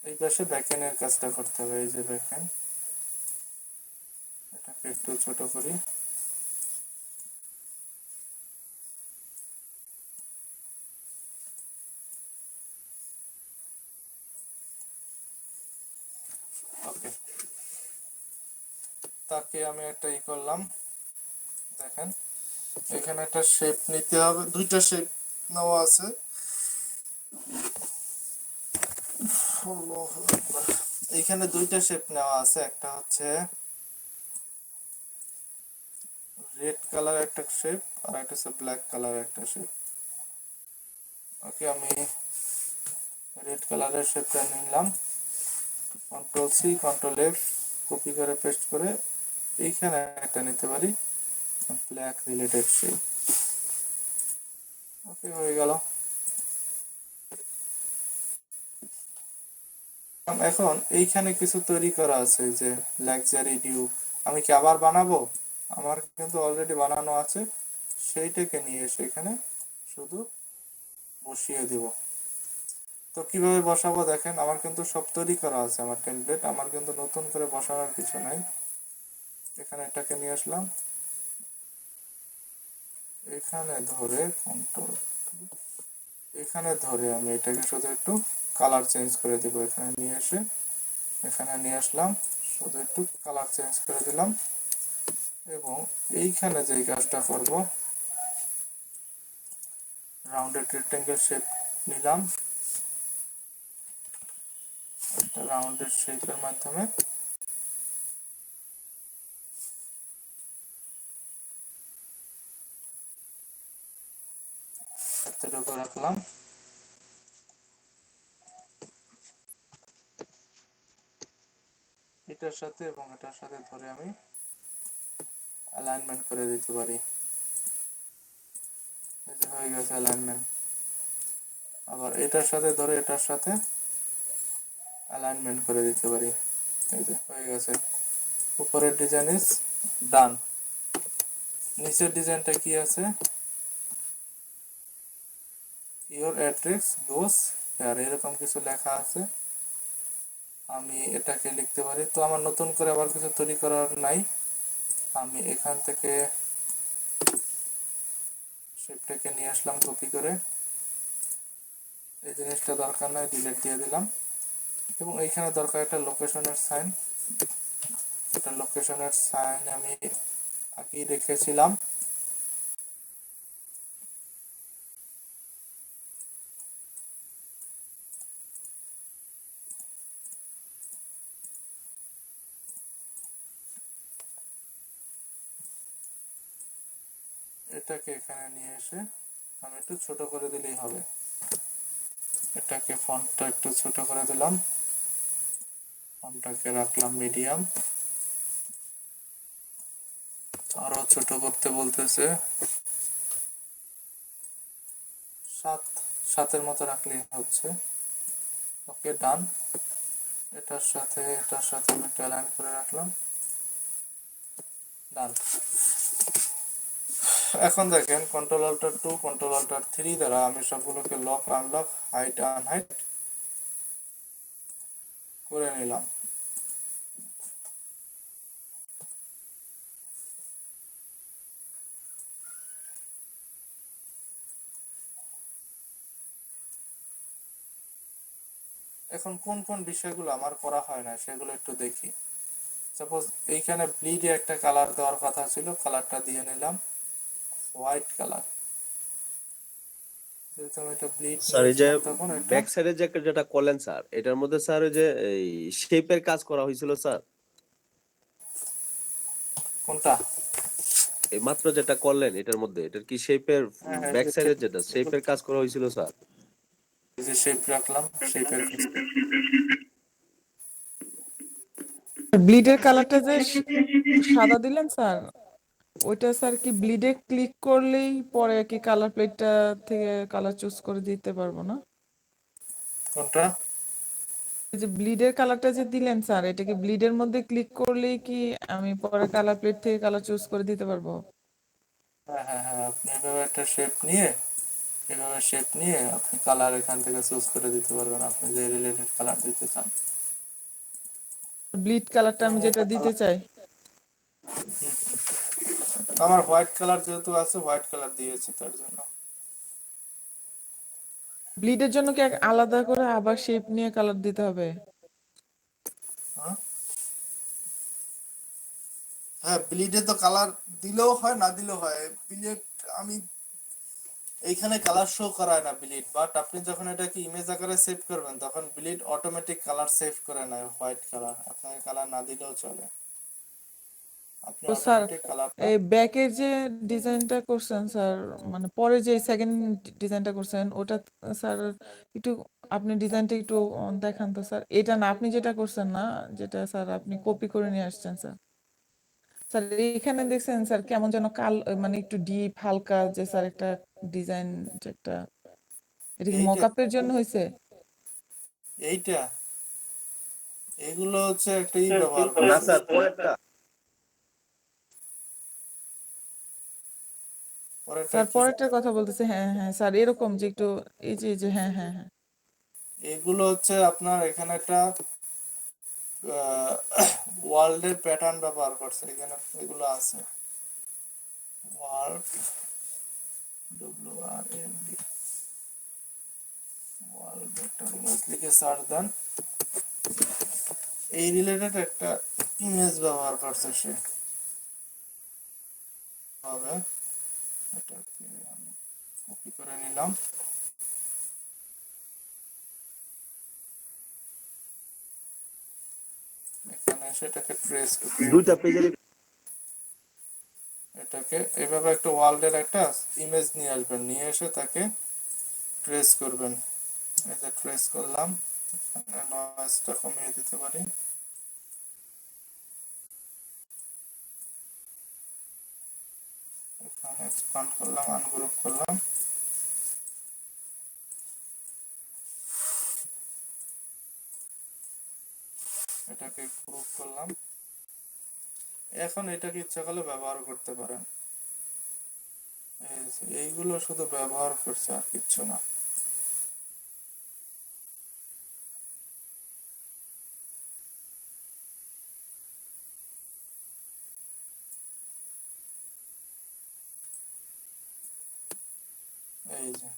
এই পাশে ব্যাকএন্ডের কাজটা করতে হবে। এই যে ব্যাকএন্ড, এটাকে একটু ছোট করি, ওকে। তাকে আমি একটা করলাম, দেখেন এখানে একটা শেপ নিতে হবে, দুইটা শেপ নেওয়া আছে। এইখানে দুইটা শেপ নেওয়া আছে, একটা হচ্ছে রেড কালার একটা শেপ, আর একটা হচ্ছে ব্ল্যাক কালার একটা শেপ। ওকে, আমি রেড কালারের শেপটা নিলাম, control C control F copy করে পেস্ট করে এইখানে একটা নিতে পারি ব্ল্যাক রিলেটেড শেপ। ওকে, হয়ে গেল। এখন এইখানে কিছু তৈরি করা আছে, যে লাক্সারি ডিউ, আমি কি আবার বানাবো? আমার কিন্তু অলরেডি বানানো আছে, সেইটাকে নিয়ে এসে এখানে শুধু বসিয়ে দিব। তো কিভাবে বসাবো দেখেন, আমার কিন্তু সব তৈরি করা আছে, আমার টেমপ্লেট, আমার কিন্তু নতুন করে বসানোর কিছু নাই। এখানে এটাকে নিয়ে আসলাম, এখানে ধরে কন্ট্রোল, এখানে ধরে আমি এটাকে শুধু একটু কালার চেঞ্জ করে দিব। এখানে নিয়ে এসে এখানে নিয়ে আসলাম, শুধু একটু কালার চেঞ্জ করে দিলাম, এবং এইখানে যে কাজটা করব, রাউন্ডেড রেক্টেঙ্গেল শেপ নিলাম, একটা রাউন্ডেড শেপের মাধ্যমে এতটুকু রাখলাম। এটার সাথে এবং এটার সাথে ধরে আমি অ্যালাইনমেন্ট করে দিতে পারি, এই যে হয়ে গেছে অ্যালাইনমেন্ট। আবার এটার সাথে ধরে এটার সাথে অ্যালাইনমেন্ট করে দিতে পারি। এই যে হয়ে গেছে, উপরের ডিজাইন ইজ ডান। নিচের ডিজাইনটা কি আছে, ইওর অ্যাড্রেস গোস আর এরকম কিছু লেখা আছে। আমি এটাকে লিখতে পারি, তো আমার নতুন করে আবার কিছু তৈরি করার নাই। আমি এখান থেকে শেপটাকে নিয়ে আসলাম কপি করে, এই জিনিসটা দরকার নয়, ডিলিট দিয়ে দিলাম। এবং এইখানে দরকার একটা লোকেশনের সাইন। এটা লোকেশনের সাইন আমি আগেই রেখেছিলাম। এটাকে এখানে নিয়ে এসে আমি একটু ছোট করে দিলেই হবে। এটাকে ফন্টটা একটু ছোট করে দিলাম, ফন্টটাকে রাখলাম মিডিয়াম। আরো ছোট করতে বলতেছে, 7 মতো রাখলেই হচ্ছে। ওকে ডান। এটার সাথে আমি একটা অ্যালাইন করে রাখলাম, ডান। এখন দেখেন কন্ট্রোল অল্টার 2 কন্ট্রোল অল্টার 3 দ্বারা আমি সবগুলোকে লক আনলক হাইট আনহাইট করে নিলাম। এখন কোন কোন বিষয়গুলো আমার করা হয় না সেগুলো একটু দেখি। সাপোজ এইখানে ব্লিডে একটা কালার দেওয়ার কথা ছিল, কালারটা দিয়ে নিলাম হোয়াইট কালার। যেহেতু আমি এটা ব্লিড স্যার এই যে নিয়েছিলাম তখন এটা ব্যাক সাইডে যে যেটা করলেন স্যার, এটার মধ্যে স্যার ওই যে এই শেপের কাজ করা হয়েছিল স্যার, কোনটা? এই মাত্র যেটা করলেন এটার মধ্যে, এটার কি শেপের হ্যাঁ হ্যাঁ, ব্যাক সাইডে যেটা শেপের কাজ করা হয়েছিল স্যার? এই যে শেপ রাখলাম, শেপের ব্লিডের কালারটা যে সাদা দিলেন স্যার, ওইটা স্যার কি ব্লিডে ক্লিক করলেই পরে কি কালার প্লেটটা থেকে কালার চুজ করে দিতে পারবো না? কোনটা? এই যে ব্লিডের কালারটা যে দিলেন স্যার, এটা কি ব্লিডের মধ্যে ক্লিক করলেই কি আমি পরে কালার প্লেট থেকে কালার চুজ করে দিতে পারবো? হ্যাঁ হ্যাঁ হ্যাঁ, আপনি এভাবে একটা শেপ নিয়ে আপনি কালার এখান থেকে চুজ করে দিতে পারবেন, আপনি যে রিলেটেড কালার দিতে চান। ব্লিড কালারটা আমি যেটা দিতে চাই, আমার হোয়াইট কালার যেহেতু আছে, হোয়াইট কালার দিয়েছি তার জন্য। ব্লিডের জন্য কি আলাদা করে আবার শেপ নিয়ে কালার দিতে হবে? হ্যাঁ হ্যাঁ, ব্লিডে তো কালার দিলেও হয় না দিলেও হয়। ব্লিড আমি এইখানে কালার শো করায় না ব্লিড, বাট আপনি যখন এটাকে ইমেজ আকারে সেভ করবেন তখন ব্লিড অটোমেটিক কালার সেভ করে নেয় হোয়াইট কালার, আপনাকে কালার না দিলেও চলে, আপনি তো স্যার অটোমেটিক কালারটা। এই ব্যাকের যে ডিজাইনটা করছেন স্যার, মানে পরে যে সেকেন্ড ডিজাইনটা করছেন ওটা স্যার একটু আপনি ডিজাইনটা একটু দেখান তো স্যার। এটা না, আপনি যেটা করছেন না, যেটা স্যার আপনি কপি করে নিয়ে আসছেন স্যার। স্যার এখানে দেখছেন স্যার কেমন যেন মানে একটু ডিপ হালকা যে স্যার একটা ডিজাইন, একটা, এটা কি এইটা মকআপের জন্য হয়েছে? এইটা এগুলো হচ্ছে একটা ব্যবহার না করছে। স্যার পরেরটা। পরেরটা স্যার কি? পরেরটার কথা বলতেছে, হ্যাঁ হ্যাঁ স্যার, এরকম যে একটু এই যে হ্যাঁ হ্যাঁ হ্যাঁ। এগুলো হচ্ছে আপনার এখানে একটা ওয়ার্ল্ডের প্যাটার্ন ব্যবহার করছে, এখানে এগুলো আছে ওয়ার্ল্ড, WRLD, ওয়ার্ল্ড একটা ইমেজ লিখে সার্চ দেন, এই রিলেটেড একটা ইমেজ ব্যবহার করছে সে। হবে এটাকে আমি কপি করে নিলাম, এখানে সেটাকে ট্রেস দুইটা পেজের এটাকে এভাবে একটা ওয়ার্ল্ডের একটা ইমেজ নিয়ে আসবেন, নিয়ে এসে তাকে ট্রেস করবেন। এই যে ট্রেস করলাম, নয়েজটা কমিয়ে দিতে পারি। এখানে এক্সপান্ড করলাম, আনগ্রুপ করলাম, এটাকে গ্রুপ করলাম। এখন এটাকে ইচ্ছা করলে ব্যবহার করতে পারেন। এইগুলো শুধু ব্যবহার করছে আর কিচ্ছু না। এই যে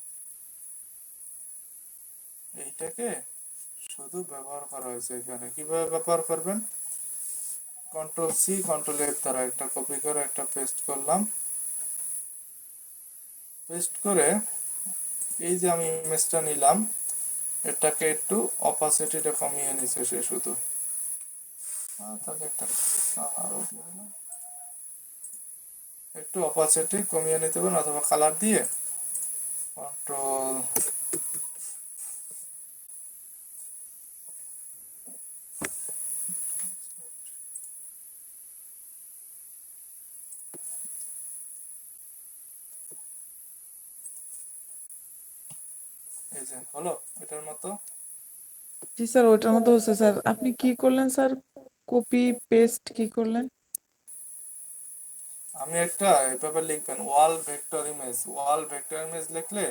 এইটাকে শুধু ব্যবহার করা হয়েছে এখানে। কিভাবে ব্যবহার করবেন? কন্ট্রোল সি কন্ট্রোল এফ দ্বারা একটা কপি করে একটা পেস্ট করলাম। পেস্ট করে এই যে আমি ইমেজটা নিলাম, এটাকে একটু অপাসিটিটা কমিয়ে নিছে সে শুধু। তাহলে একটা আরো একটু অপাসিটি কমিয়ে নিতে পারেন, অথবা কালার দিয়ে কন্ট্রোল এই যে হলো এটার মতো। জি স্যার, ওটার মতো হচ্ছে স্যার। আপনি কি করলেন স্যার? কপি পেস্ট কি করলেন? আমি একটা এভাবে লিখবেন ওয়াল ভেক্টর ইমেজ। ওয়াল ভেক্টর ইমেজ লিখলে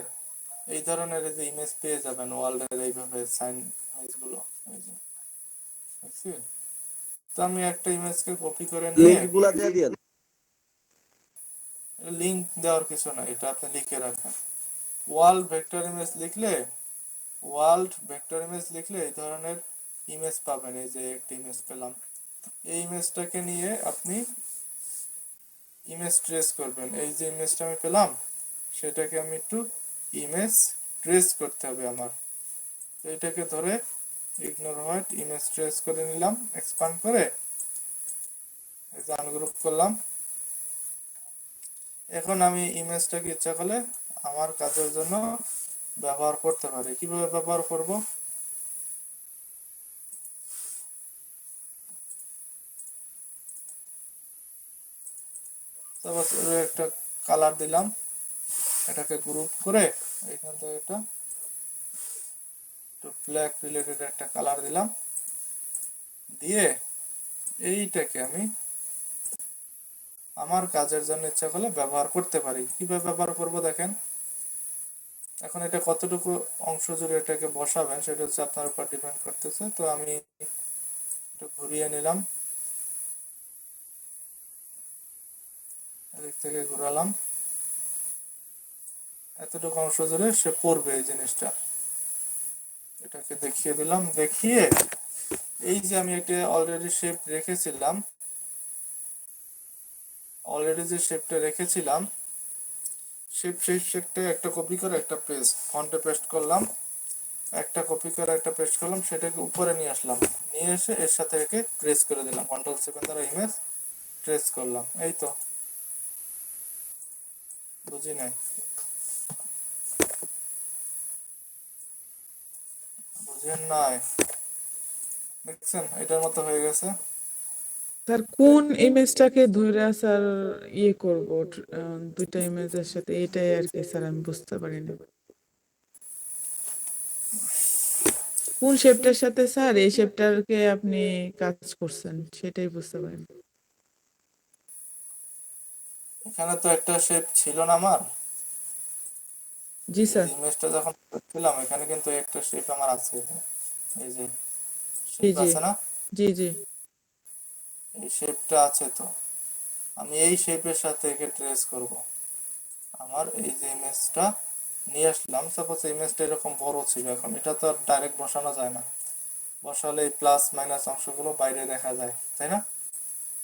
এই ধরনের এই যে ইমেজ পেয়ে যাবেন ওয়ালের এইভাবে সাইন ইমেজগুলো। এই যে দেখছি। তো আমি একটা ইমেজকে কপি করে নিয়ে, লিংক গুলা দিয়ে দিয়েন। লিংক দেওয়ার কিছু না, এটা আপনি লিখে রাখেন। ওয়াল ভেক্টর ইমেজ লিখলে, ওয়ার্ল্ড ভেক্টর ইমেজ লিখলে এই ধরনের ইমেজ পাবেন। এই যে একটা ইমেজ পেলাম, এই ইমেজটাকে নিয়ে আপনি ইমেজ ট্রেস করবেন। এই যে ইমেজটা আমি পেলাম সেটাকে আমি একটু ইমেজ ট্রেস করতে হবে আমার। তো এটাকে ধরে ইগনোর হোয়াইট ইমেজ ট্রেস করে নিলাম, এক্সপান্ড করে এই যে আনগ্রুপ করলাম। এখন আমি ইমেজটাকে ইচ্ছা করলে আমার কাজের জন্য ব্যবহার করতে পারি। কিভাবে ব্যবহার করব? তারপর একটা কালার দিলাম, এটাকে গ্রুপ করে এখান থেকে এটা একটু ব্ল্যাক রিলেটেড একটা কালার দিলাম, দিয়ে এইটাকে আমি আমার কাজের জন্য ইচ্ছা করলে ব্যবহার করতে পারি। কিভাবে ব্যবহার করব দেখেন। এখন এটা কতটুকু অংশ জুড়ে এটাকে বসাবেন সেটা হচ্ছে আপনার উপর ডিপেন্ড করতেছে। তো আমি একটু ঘুরিয়ে নিলাম, এদিক থেকে ঘুরালাম, এতটুকু অংশ জুড়ে সে পড়বে এই জিনিসটা। এটাকে দেখিয়ে দিলাম, দেখিয়ে এই যে আমি একটা অলরেডি শেপ রেখেছিলাম, অলরেডি যে শেপটা রেখেছিলাম সেই শেপটা একটা কপি করে একটা পেস্ট ফন্টে পেস্ট করলাম, একটা কপি করে একটা পেস্ট করলাম, সেটাকে উপরে নিয়ে আসলাম, নিয়ে এসে এর সাথে একে ট্রেস করে দিলাম। কন্ট্রোল 7 দ্বারা ইমেজ ট্রেস করলাম। এই তো, বুঝি নাই, বুঝেন নাই? দেখছেন এটার মতো হয়ে গেছে। স্যার কোন ইমেজটাকে ধরে স্যার ইয়ে করব? দুইটা ইমেজের সাথে, এটাই আর কি স্যার, আমি বুঝতে পারিনি। কোন শেপটার সাথে স্যার এই শেপটাকে আপনি কাজ করছেন সেটাই বুঝতে পারিনি। এখানে তো একটা শেপ ছিল না আমার, জি এই স্যার। যে ইমেজটা যখন করছিলাম এখানে কিন্তু একটা শেপ আমার আছে। এই যে জি শেপ জি আছে না, জি জি। এই শেপটা আছে। তো আমি এই শেপের সাথে একে ট্রেস করব। আমার এই যে ইমেজটা নিয়ে আসলাম, সাপোজ ইমেজটা এরকম বড় ছিল, এখন এটা তো আর ডাইরেক্ট বসানো যায় না, বসালে এই প্লাস মাইনাস অংশগুলো বাইরে দেখা যায়, তাই না?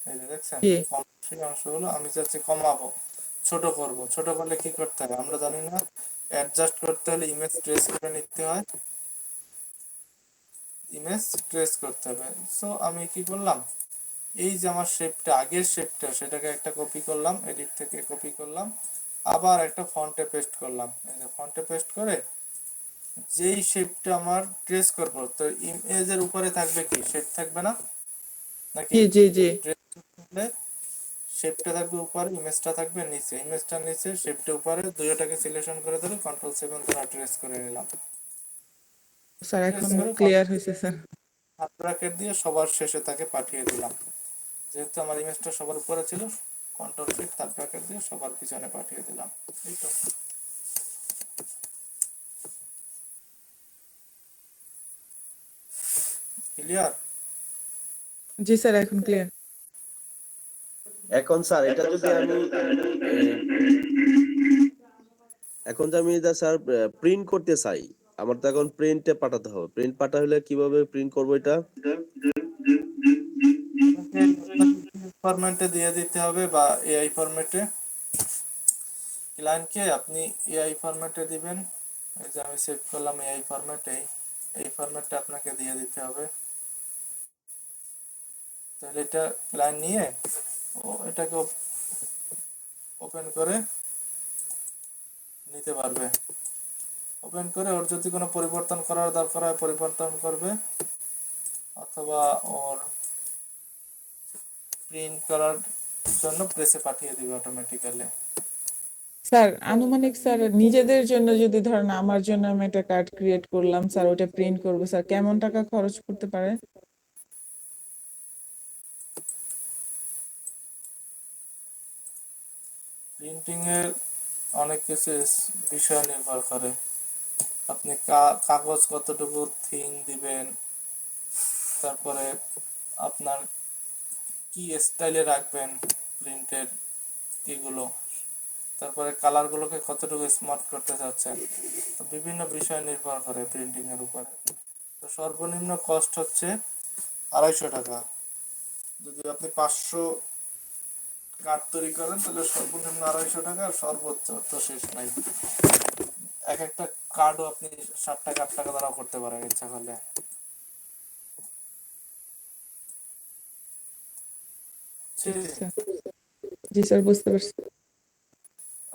এই যে দেখছেন জি কম সেই অংশগুলো আমি চাচ্ছি কমাবো, ছোট করব। ছোট করলে কি করতে হবে আমরা জানি না, অ্যাডজাস্ট করতে হলে ইমেজ ট্রেস করে নিতে হয়, ইমেজ ট্রেস করতে হবে। সো আমি কি করলাম, এই যে আমার শেপটা আগের শেপটা সেটাকে একটা কপি করলাম, এডিট থেকে কপি করলাম, আবার একটা ফন্টে পেস্ট করলাম। এই যে ফন্টে পেস্ট করে যেই শেপটা আমার ট্রেস করব, তো ইমেজের উপরে থাকবে কি শেপ থাকবে না নাকি? জি জি জি। ট্রেস করলে শেপটা থাকবে উপরে, ইমেজটা থাকবে নিচে, ইমেজটা নিচে শেপটা উপরে, দুইটাকে সিলেকশন করে ধরে কন্ট্রোল 7 দ্বারা ট্রেস করে নিলাম। স্যার ট্রেস এখন করে ক্লিয়ার হয়েছে স্যার। থার্ড ব্র্যাকেট দিয়ে সবার শেষে তাকে পাঠিয়ে দিলাম। যেহেতু আমার ইমেজটা সবার উপরে ছিল, কন্ট্রোল শিফট থার্ড ব্র্যাকেট দিয়ে সবার পিছনে পাঠিয়ে দিলাম। এই তো। ক্লিয়ার? জি স্যার, এখন ক্লিয়ার। এখন স্যার এটা যদি আমি এখন যে আমি এটা স্যার প্রিন্ট করতে চাই, আমার তো এখন প্রিন্টে পাঠাতে হবে। প্রিন্ট পাঠালে কিভাবে প্রিন্ট করবো এটা? ফরম্যাটে দিয়ে দিতে হবে বা এআই ফরম্যাটে। ক্লায়েন্টকে আপনি এআই ফরম্যাটে দিবেন। এই যে আমি সেভ করলাম এআই ফরম্যাটে, এই ফরম্যাটটা আপনাকে দিয়ে দিতে হবে। তাহলে এটা ক্লায়েন্ট নিয়ে এটাকে ওপেন করে নিতে পারবে। ওপেন করে ওর যদি কোনো পরিবর্তন করার দরকার হয় পরিবর্তন করবে, অথবা ওর প্রিন্ট করার জন্য প্রেসে পাঠিয়ে দিবে অটোমেটিক্যালি। স্যার আনুমানিক স্যার নিজেদের জন্য যদি ধরেন আমার জন্য আমি একটা কার্ড ক্রিয়েট করলাম স্যার, ওটা প্রিন্ট করবো স্যার, কেমন টাকা খরচ করতে পারে? প্রিন্টিং এর অনেক কিছু বিষয় নির্ভর করে। আপনি কাগজ কতটুকু থিন দিবেন, তারপরে আপনার কি স্টাইলে রাখবেন প্রিন্টের এগুলো, তারপরে কালারগুলোকে কতটুকু স্মার্ট করতে চাচ্ছেন, তো বিভিন্ন বিষয় নির্ভর করে প্রিন্টিং এর উপরে। তো সর্বনিম্ন কস্ট হচ্ছে 250 টাকা। যদি আপনি 500 কার্ড তৈরি করেন তাহলে সর্বনিম্ন 250 টাকা, আর সর্বোচ্চ তো শেষ নাই। এক একটা কার্ডও আপনি 7 টাকা 8 টাকা দ্বারাও করতে পারেন ইচ্ছা করলে। জি স্যার, জি স্যার, বুঝতে পারছি।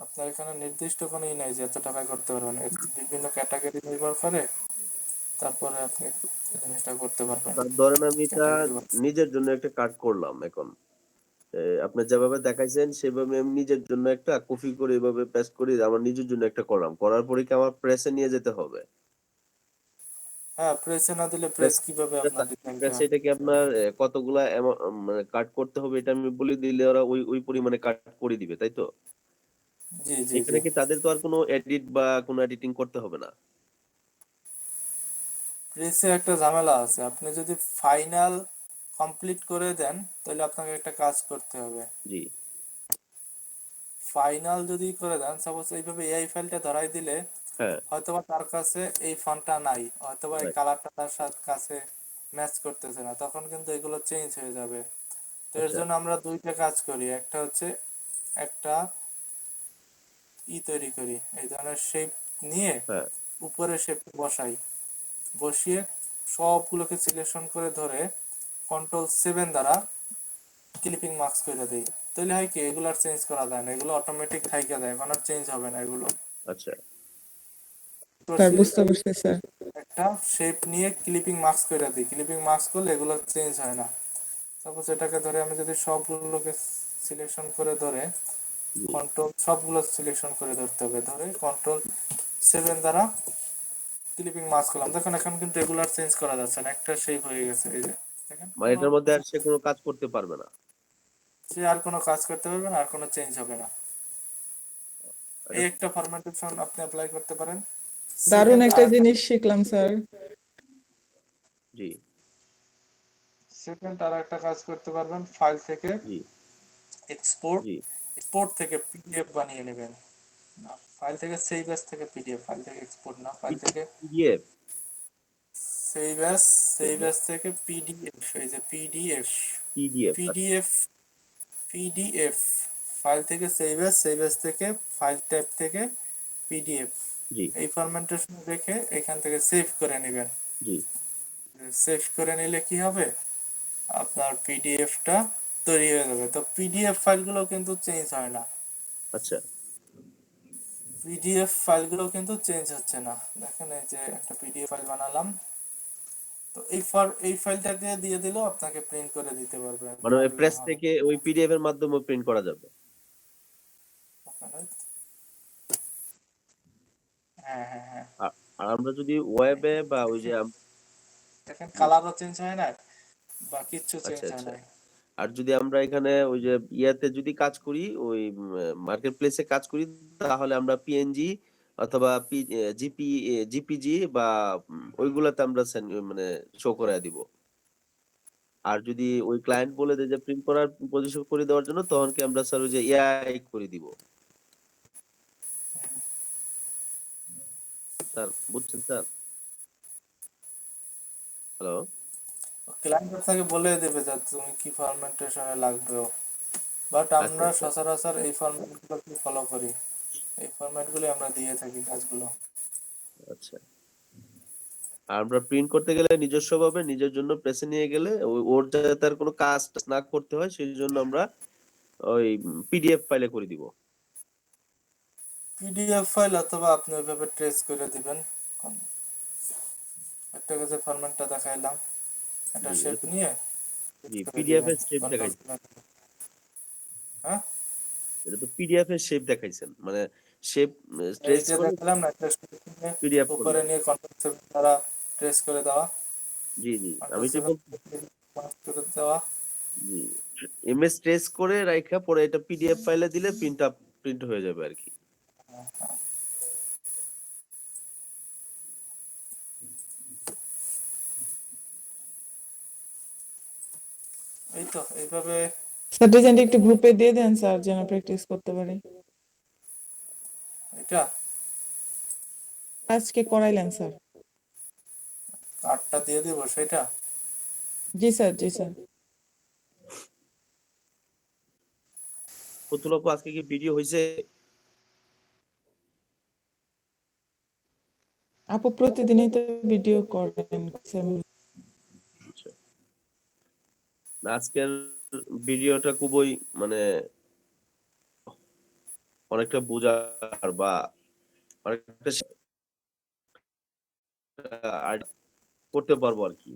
আপনার এখানে নির্দিষ্ট কোনো ই নাই যে এত টাকায় করতে পারবেন, বিভিন্ন ক্যাটাগরি নির্ভর করে, তারপরে আপনি জিনিসটা করতে পারবেন স্যার ধরেন আমি এটা ক্যাটাগরি। নিজের জন্য একটা কার্ড করলাম। এখন আপনি যেভাবে দেখাইছেন সেভাবে আমি নিজের জন্য একটা কপি করে এভাবে পেস্ট করে আমার নিজের জন্য একটা করলাম। করার পরে কি আমার প্রেসে নিয়ে যেতে হবে? হ্যাঁ, প্রেসে না দিলে প্রেস প্রেস কিভাবে আপনার ডিজাইনটা। প্রেসে এটা কি আপনার কতগুলা মানে কাট করতে হবে এটা আমি বলে দিলে ওরা ওই ওই পরিমাণে কাট করে দিবে, তাই তো? জি জি জি। এখানে কি তাদের তো আর কোনো এডিট বা কোনো এডিটিং করতে হবে না? প্রেসে একটা ঝামেলা আছে, আপনি যদি ফাইনাল কমপ্লিট করে দেন তাহলে আপনাকে একটা কাজ করতে হবে। জি। ফাইনাল যদি করে দেন, সাপোজ এইভাবে এআই ফাইলটা ধরাই দিলে হ্যাঁ, হয়তোবা তার কাছে এই ফন্টটা নাই, হয়তোবা এই রাইট। কালারটা তার সাথে কাছে ম্যাচ করতেছে না, তখন কিন্তু এগুলো চেঞ্জ হয়ে যাবে। তো এর আচ্ছা। জন্য আমরা দুইটা কাজ করি। একটা হচ্ছে একটা তৈরি করি, এই ধরনের শেপ নিয়ে হ্যাঁ, উপরে শেপ বসাই, বসিয়ে সবগুলোকে সিলেকশন করে ধরে Ctrl+7 দ্বারা ক্লিপিং মার্কস করে দেই। তাহলে হয় কি, এগুলো আর চেঞ্জ করা যায় না, এগুলো অটোমেটিক থাইকা যায়, এখন আর চেঞ্জ হবে না এগুলো। আচ্ছা। স্যার করছি বুঝতে পারছি স্যার। একটা শেপ নিয়ে ক্লিপিং মার্কস করে দিই, ক্লিপিং মার্কস করলে এগুলো চেঞ্জ হয় না। সাপোজ এটাকে ধরে আমি যদি সবগুলোকে সিলেকশন করে ধরে জি। সবগুলো সিলেকশন করে ধরতে হবে, ধরে Ctrl+7 দ্বারা ক্লিপিং মার্কস করলাম, দেখুন এখন কিন্তু রেগুলার চেঞ্জ করা যাচ্ছে না, একটা শেপ হয়ে গেছে। এই যে দেখেন, মানে কোনো এটার মধ্যে আর সে কোনো কাজ করতে পারবে না। সে আর কোনো কাজ করতে পারবে না, আর কোনো চেঞ্জ হবে না। এটা এই একটা ফরম্যাটেশন আপনি অ্যাপ্লাই করতে পারেন। দারুণ সেকেন্ড একটা আর জিনিস শিখলাম স্যার। জি, সেকেন্ড আর একটা কাজ করতে পারবেন, ফাইল থেকে জি, এক্সপোর্ট, জি। এক্সপোর্ট থেকে পিডিএফ বানিয়ে নেবেন। না, ফাইল থেকে সেভ অ্যাজ থেকে পিডিএফ, ফাইল থেকে এক্সপোর্ট না, ফাইল থেকে PDF, save as, save as থেকে পিডিএফ, এই যে পিডিএফ, পিডিএফ। আচ্ছা। পিডিএফ, পিডিএফ, ফাইল থেকে সেভ অ্যাজ, সেভ অ্যাজ থেকে ফাইল ট্যাব থেকে পিডিএফ, জি, এই ফরম্যাটেশন রেখে এখান থেকে সেভ করে নেবেন। জি। সেভ করে নিলে কি হবে, আপনার পিডিএফটা তৈরি হয়ে যাবে। তো পিডিএফ ফাইলগুলো কিন্তু চেঞ্জ হয় না, আচ্ছা। পিডিএফ ফাইলগুলো কিন্তু চেঞ্জ হচ্ছে না। দেখেন এই যে একটা পিডিএফ ফাইল বানালাম, তো এই ফাইলটাকে দিয়ে দিলেও আপনাকে প্রিন্ট করে দিতে পারবে। মানে ওই প্রবলেম প্রেস হবে থেকে ওই পিডিএফ এর মাধ্যমে প্রিন্ট করা যাবে। না। হ্যাঁ হ্যাঁ হ্যাঁ। আর আর আমরা যদি ওয়েবে বা ওই যে দেখেন জি। কালারও চেঞ্জ হয় না বা কিচ্ছু চেঞ্জ আচ্ছা, হয় আচ্ছা। না। আর যদি আমরা এখানে ওই যে ইয়াতে যদি কাজ করি, ওই মার্কেট প্লেসে কাজ করি, তাহলে আমরা পিএনজি অথবা জিপিজি বা ওইগুলাতে আমরা মানে শো করায় দিব। আর যদি ওই ক্লায়েন্ট বলে দেয় যে প্রিন্ট করার পজিশন করে দেওয়ার জন্য, তখন কি আমরা স্যার ওই যে এআই করে দিব। স্যার বুঝছেন স্যার? হ্যালো? ক্লায়েন্ট আপনাকে বলে দেবে যে তুমি কি ফরম্যাটেশনে লাগবে, বাট আচ্ছা, আমরা আচ্ছা, সচরাচর এই ফরম্যাটগুলো ফলো করি, এই ফরম্যাটগুলো আমরা দিয়ে থাকি কাজগুলো। আচ্ছা। আর আমরা প্রিন্ট করতে গেলে নিজস্বভাবে নিজের জন্য প্রেসে নিয়ে গেলে ওর যাতে আর কোনো কাজ না করতে হয়, সেজন্য আমরা ওই পিডিএফ ফাইলে করে দিব। পিডিএফ ফাইল অথবা আপনি ওইভাবে ট্রেস করে দিবেন। একটা কাছে ফরম্যাটটা দেখাইলাম, একটা জি, শেপ নিয়ে জি, করে পিডিএফ দিবেন এর শেপ কন্ট্রোল। দেখাইছেন। হ্যাঁ, এটা তো পিডিএফ এর শেপ দেখাইছেন। মানে শেপ এই ট্রেস যে করে দেখালাম না, একটা শেপ নিয়ে পিডিএফ উপরে করলেন। নিয়ে কন্ট্রোল দ্বারা ট্রেস করে দেওয়া, জি, জি। আমি কন্ট্রোল যে সেভেন বল করে দেওয়া। জি। এমএস ট্রেস করে রাইখা পরে এটা পিডিএফ ফাইলে দিলে প্রিন্ট হয়ে যাবে আরকি। এই তো এইভাবে। স্যার ডিজাইনটা একটু গ্রুপে দিয়ে দেন স্যার, যেন প্র্যাকটিস করতে পারি। এটা আজকে করাইলেন স্যার। কার্ডটা দিয়ে দিব সেটা। জি স্যার, জি স্যার। পুতুল আপু আজকে কি ভিডিও হইছে? আপু প্রতিদিনই তো ভিডিও করেন স্যার। আচ্ছা। না, আজকের ভিডিওটা খুবই মানে অনেকটা বোঝার বা অনেকটা আর করতে পারবো আরকি।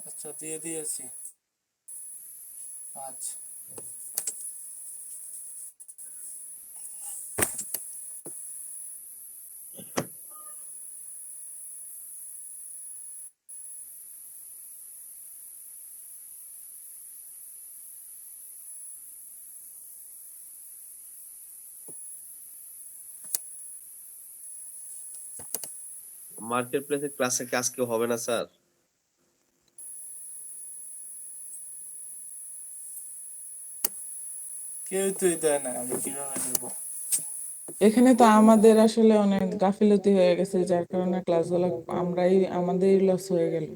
আচ্ছা, দিয়ে দিয়েছি। আচ্ছা, মার্কেট প্লেসের ক্লাসে কি আজকে হবে না স্যার? কেউ তুই দেয় না, আমি কিভাবে দেব? এখানে তো আমাদের আসলে অনেক গাফিলতি হয়ে গেছে, যার কারণে ক্লাসগুলো আমাদেরই লস হয়ে গেল।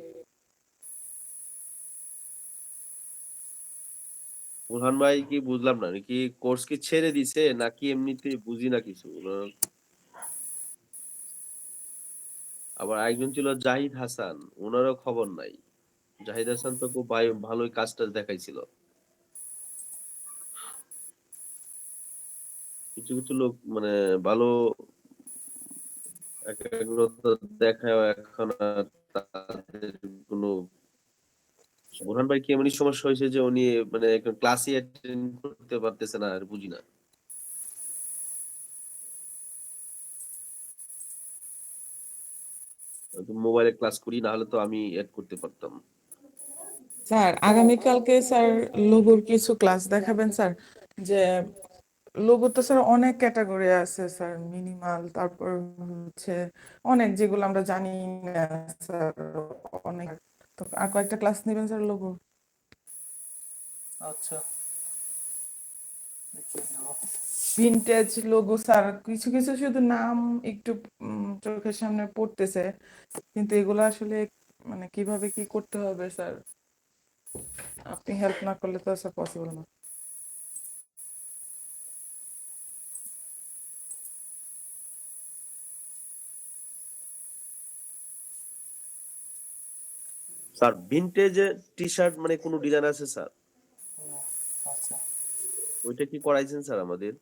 বুরহান ভাই কি বুঝলাম না, নাকি কোর্স কি ছেড়ে দিছে নাকি এমনিতে বুঝি না কিছু। আবার একজন ছিল জাহিদ হাসান, ওনারও খবর নাই। জাহিদ হাসান তো খুব ভালোই কাজটা দেখাইছিল। কিছু কিছু লোক মানে ভালো একাগ্রতা দেখায় এখন আর তাদের কোনো। বুরহান ভাই কি এমনই সমস্যা হয়েছে যে উনি মানে ক্লাসই অ্যাটেন্ড করতে পারতেছে না, আর বুঝি না। মোবাইলে ক্লাস করি, না হলে তো আমি এড করতে পারতাম। স্যার আগামীকালকে স্যার লোগোর কিছু ক্লাস দেখাবেন স্যার। যে লোগো তো স্যার অনেক ক্যাটাগরি আছে স্যার, মিনিমাল, তারপর হচ্ছে অনেক, যেগুলো আমরা জানি না স্যার, অনেক। তো আর কয়েকটা ক্লাস নেবেন স্যার লোগো। আচ্ছা, দেখিয়ে দেবো। ভিনটেজ লোগো স্যার, কিছু কিছু শুধু নাম একটু চোখের সামনে পড়তেছে, কিন্তু এগুলো আসলে মানে কিভাবে কি করতে হবে স্যার, আপনি হেল্প না করলে তো স্যার পসিবল না। স্যার ভিনটেজ টি শার্ট মানে কোনো ডিজাইন আছে স্যার? আচ্ছা, ওইটা কি করাইছেন স্যার আমাদের?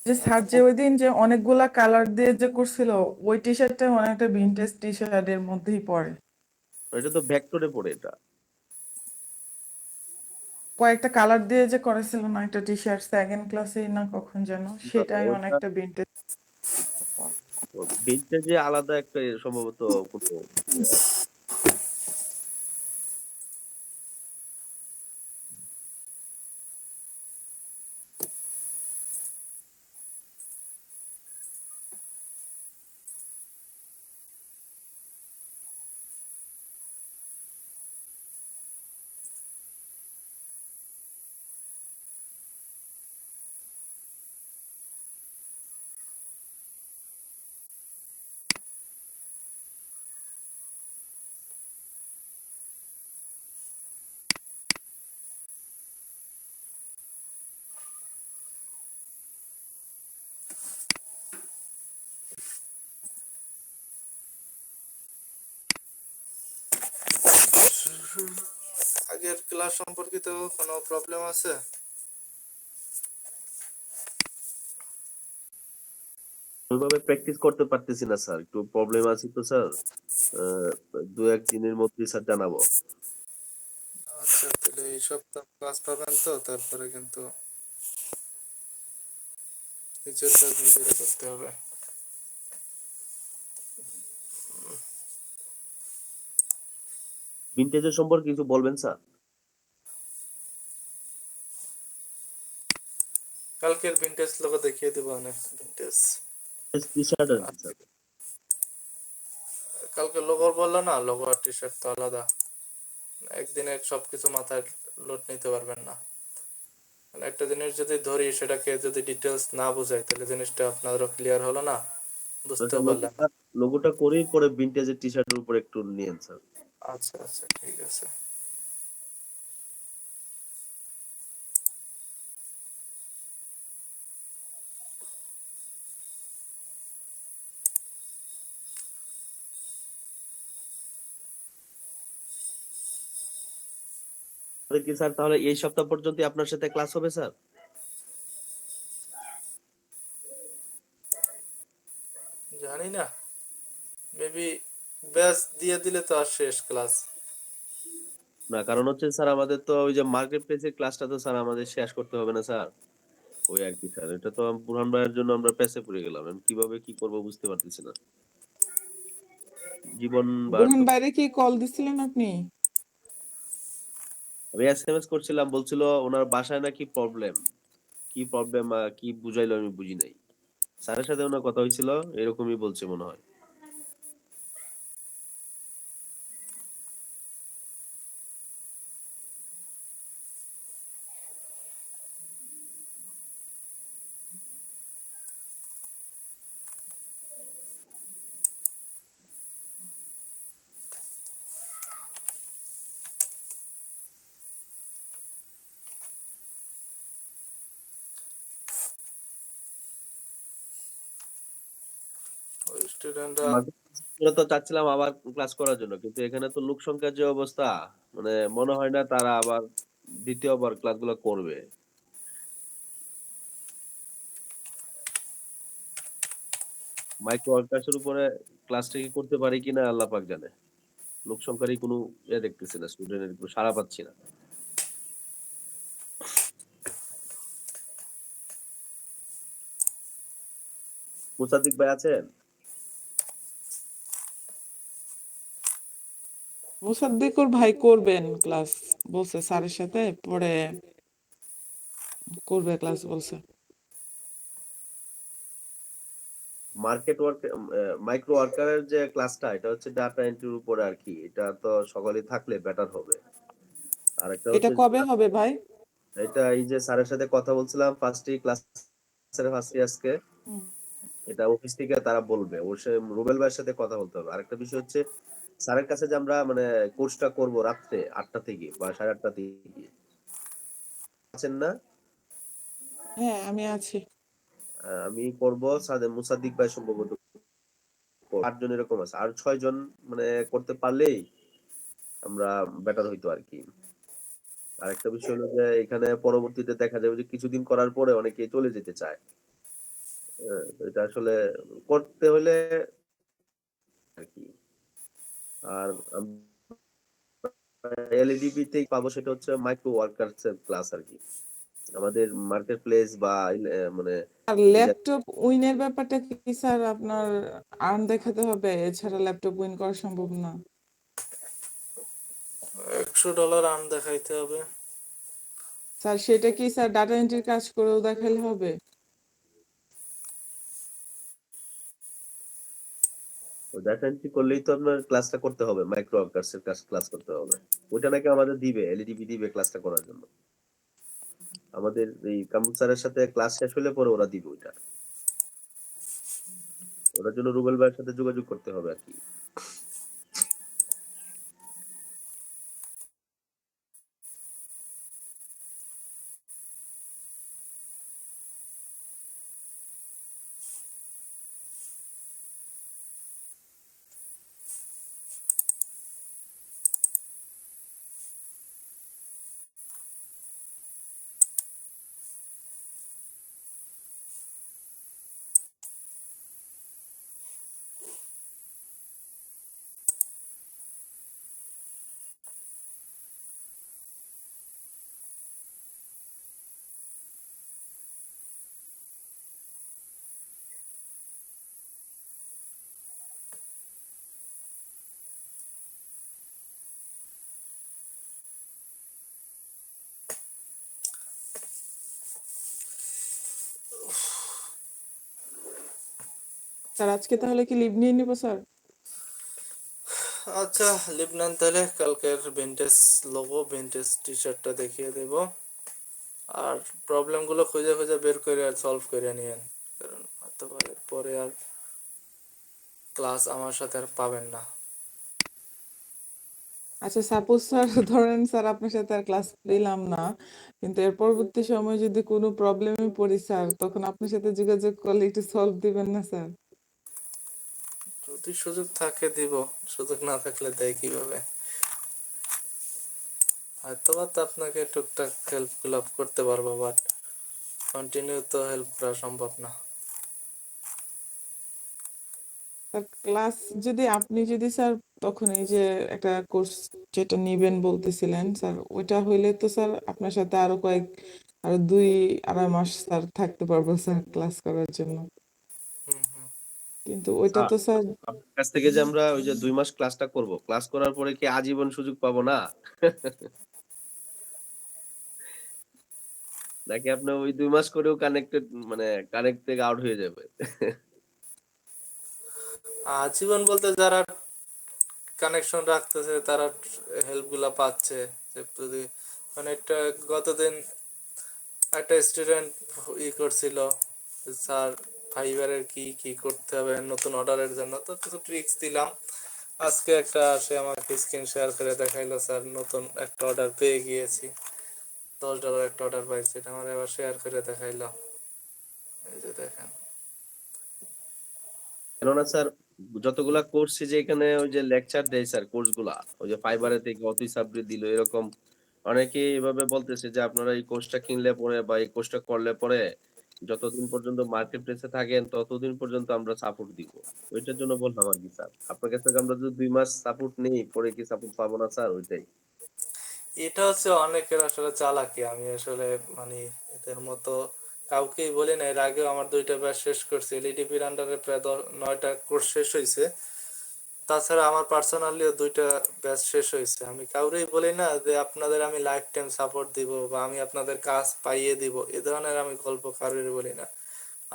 যে স্যার যে ওই দিন যে অনেকগুলা কালার দিয়ে যে করছিল ওই টি শার্টটা অনেকটা ভিনটেজ টি শার্টের মধ্যেই পড়ে। এটা তো ভেক্টরে পড়ে এটা। কয়েকটা কালার দিয়ে যে করেছিল না একটা টি শার্ট সেকেন্ড ক্লাসে না কখন যেন, না, সেটাই ওইটা অনেকটা ভিনটেজ। ভিনটেজে আলাদা একটা সম্ভবত কোনো ইয়ে আছে। আগের ক্লাস সম্পর্কিত কোনো প্রবলেম আছে? ওইভাবে প্র্যাকটিস করতে পারতেছি না স্যার, একটু প্রবলেম আছে তো স্যার। আহ, দু এক দিনের মধ্যেই স্যার জানাবো। আচ্ছা, তাহলে এই সপ্তাহ ক্লাস পাবেন তো? তারপরে কিন্তু নিজের কাজ নিজের করতে হবে। ভিনটেজের সম্পর্কে কিছু বলবেন স্যার? কালকের ভিনটেজ লোগো দেখিয়ে দেবো অনেক ভিনটেজ। টি শার্ট আর কি স্যার? কালকে লোগো বললো না, লোগো আর টি শার্ট তো আলাদা। একদিনে সবকিছু মাথায় লোড নিতে পারবেন না। মানে একটা জিনিস যদি ধরি সেটাকে যদি ডিটেলস না বোঝাই তাহলে জিনিসটা আপনারও ক্লিয়ার হলো না, বুঝতেও পারলেন না। লোগোটা করেই পরে ভিনটেজের টি শার্টের উপর একটু নিয়েন স্যার। আচ্ছা আচ্ছা, ঠিক আছে। তাহলে কি স্যার, তাহলে এই সপ্তাহ পর্যন্ত আপনার সাথে ক্লাস হবে স্যার? জানি না, মেবি ব্যাচ দিয়ে দিলে তো আর শেষ ক্লাস। না, কারণ হচ্ছে স্যার আমাদের তো ওই যে মার্কেট প্লেসের ক্লাসটা তো স্যার আমাদের শেষ করতে হবে না স্যার? ওই আর কি স্যার, এটা তো বুরহান ভাইয়ের জন্য আমরা প্যাসে পড়ে গেলাম, এখন কিভাবে কি করবো বুঝতে পারতেছি না। জীবন বার বুরহান তো বাইরে কি কল দিছিলেন আপনি? আমি এসএমএস করছিলাম, বলছিল ওনার বাসায় নাকি প্রবলেম। কি প্রবলেম কি বুঝাইলো আমি বুঝি নাই। স্যারের সাথে ওনার কথা হয়েছিল, এরকমই বলছে মনে হয়। ওই স্টুডেন্টরা আমরা তো চাচ্ছিলাম আবার ক্লাস করার জন্য, কিন্তু এখানে তো লোক সংখ্যার যে অবস্থা, মানে মনে হয় না তারা আবার দ্বিতীয়বার ক্লাসগুলো করবে। মাইক্রো ওয়ার্কার্সের উপরে ক্লাসটা কি করতে পারি কিনা আল্লাহ পাক জানে। লোক সংখ্যারই কোনো দেখতেছি না, স্টুডেন্টের কোনো সাড়া পাচ্ছি না। মুসাদ্দিক ভাই আছেন? মুসাদ্দিকুর ভাই করবেন ক্লাস, বলছে স্যারের সাথে পরে করবে ক্লাস বলছে। মার্কেট ওয়ার্ক মাইক্রো ওয়ার্কারের যে ক্লাসটা, এটা হচ্ছে ডাটা এন্ট্রির উপরে আর কি, এটা তো সকালে থাকলে বেটার হবে। আর একটা এটা হচ্ছে কবে হবে ভাই? এটা এই যে স্যারের সাথে কথা বলছিলাম ফার্স্টে ক্লাসের ফার্স্টে আজকে, হুম। এটা অফিস থেকে তারা বলবে, ওর সাথে রুবেল ভাইয়ের সাথে কথা বলতে হবে। আরেকটা বিষয় হচ্ছে স্যারের কাছে যে আমরা মানে কোর্সটা করব রাত্রে 8টা থেকে বা 8:30 থেকে, আছেন না? হ্যাঁ আমি আছি। আমি করব, সাদে মুসাদ্দিক ভাই সম্ভবত 8 জন এরকম আছে, আর 6 জন মানে করতে পারলেই আমরা বেটার হইতো আর কি। আরেকটা বিষয় হলো যে এখানে পরবর্তীতে দেখা যাবে যে কিছুদিন করার পরে অনেকেই চলে যেতে চায়। তো এটা আসলে করতে হলে আরকি। আর এলএডিবি তেই পাবো সেটা হচ্ছে মাইক্রো ওয়ার্কারস এর ক্লাস আরকি। আমাদের মার্কেট প্লেস বা মানে আর এই যে ল্যাপটপ উইনের ব্যাপারটা কি স্যার আপনার আর্ন দেখাতে হবে, এছাড়া ল্যাপটপ উইন করা সম্ভব না? $100 আর্ন দেখাইতে হবে। স্যার সেটা কি স্যার ডাটা এন্ট্রির কাজ করেও দেখাইলে হবে? ডাটা এন্ট্রি করলেই তো আপনার ক্লাসটা করতে হবে। মাইক্রো ওয়ার্কার্স এর ক্লাস করতে হবে। ওইটা নাকি আমাদের দিবে, এলএডিবি দিবে ক্লাসটা করার জন্য। আমাদের এই কামরুল স্যারের সাথে ক্লাস শেষ হলে পরে ওরা দিবে ওইটা। ওটার জন্য রুবেল ভাইয়ের সাথে যোগাযোগ করতে হবে আরকি। স্যার আজকে তাহলে কি লিভ নিয়ে নিব স্যার? আচ্ছা, লিভ নেন তাহলে। কালকের ভিনটেজ লোগো, ভিনটেজ টি শার্টটা দেখিয়ে দেব। আর প্রবলেমগুলো খুঁজে খুঁজে বের করে আর সলভ করে নিয়েন, কারণ হয়তো বা পরে আর ক্লাস আমার সাথে আর পাবেন না। আচ্ছা সাপোজ স্যার ধরেন স্যার আপনার সাথে আর ক্লাস দিলাম না, কিন্তু এর পরবর্তী সময় যদি কোনো প্রবলেমে পড়ি স্যার, তখন আপনার সাথে যোগাযোগ করলে একটু সলভ দিবেন না স্যার? যদি সুযোগ থাকে দিব, সুযোগ না থাকলে দেয় কিভাবে? হয়তো বা তো আপনাকে টুকটাক হেল্প গুলো করতে পারবো, বাট কন্টিনিউ তো হেল্প করা সম্ভব না। স্যার ক্লাস যদি আপনি যদি স্যার তখন এই যে একটা কোর্স যেটা নিবেন বলতেছিলেন স্যার, ওইটা হইলে তো স্যার আপনার সাথে আরো 2-2.5 মাস স্যার থাকতে পারবো স্যার ক্লাস করার জন্য। হুম হুম। কিন্তু ওইটা স্যার, তো স্যার আপনার কাছ থেকে যে আমরা ওই যে 2 মাস ক্লাসটা করব, ক্লাস করার পরে কি আজীবন সুযোগ পাবো না? নাকি আপনার ওই 2 মাস করেও মানে কানেক্ট থেকে আউট হয়ে যাবে? আজীবন বলতে যারা কানেকশন রাখতেছে তারা হেল্প গুলা পাচ্ছে। যে যদি মানে একটা গতদিন একটা স্টুডেন্ট করছিল, স্যার ফাইবারের কি কি করতে হবে নতুন অর্ডারের জন্য, তো কিছু ট্রিক্স দিলাম। আজকে একটা সে আমাকে স্ক্রিন শেয়ার করে দেখাইলো, স্যার নতুন একটা অর্ডার পেয়ে গিয়েছি, $10 একটা অর্ডার পাইছি, এটা আমার এবার শেয়ার করে দেখাইলো। এই যে দেখেন। কেননা স্যার যতগুলা করছি যে এখানে ওই যে লেকচার দেয় স্যার কোর্স গুলা, ওই যে ফাইবারে থেকে অতি সাবরি দিল এরকম অনেকেই এভাবে বলতেছে যে আপনারা এই কোর্সটা কিনলে পরে বা এই কোর্সটা করলে পরে যতদিন পর্যন্ত মার্কেট প্লেসে থাকেন ততদিন পর্যন্ত আমরা সাপোর্ট দিব। ওইটার জন্য বললাম আর কি স্যার। আপনার কাছ থেকে আমরা যদি 2 মাস সাপোর্ট নেই পরে কি সাপোর্ট পাবো না স্যার? ওইটাই। এটা হচ্ছে অনেকের আসলে চালাকি। আমি আসলে মানে এদের মতো কাউকেই বলি না। এর আগেও আমার 2টা ব্যাচ শেষ করছি, এলইডিপির আন্ডারে প্রায় 9টা কোর্স শেষ হয়েছে। তাছাড়া আমার পার্সোনালিও 2টা ব্যাচ শেষ হয়েছে। আমি কাউরেই বলি না যে আপনাদের আমি লাইফ টাইম সাপোর্ট দিব বা আমি আপনাদের কাজ পাইয়ে দিব, এ ধরনের আমি গল্প কারোরই বলি না।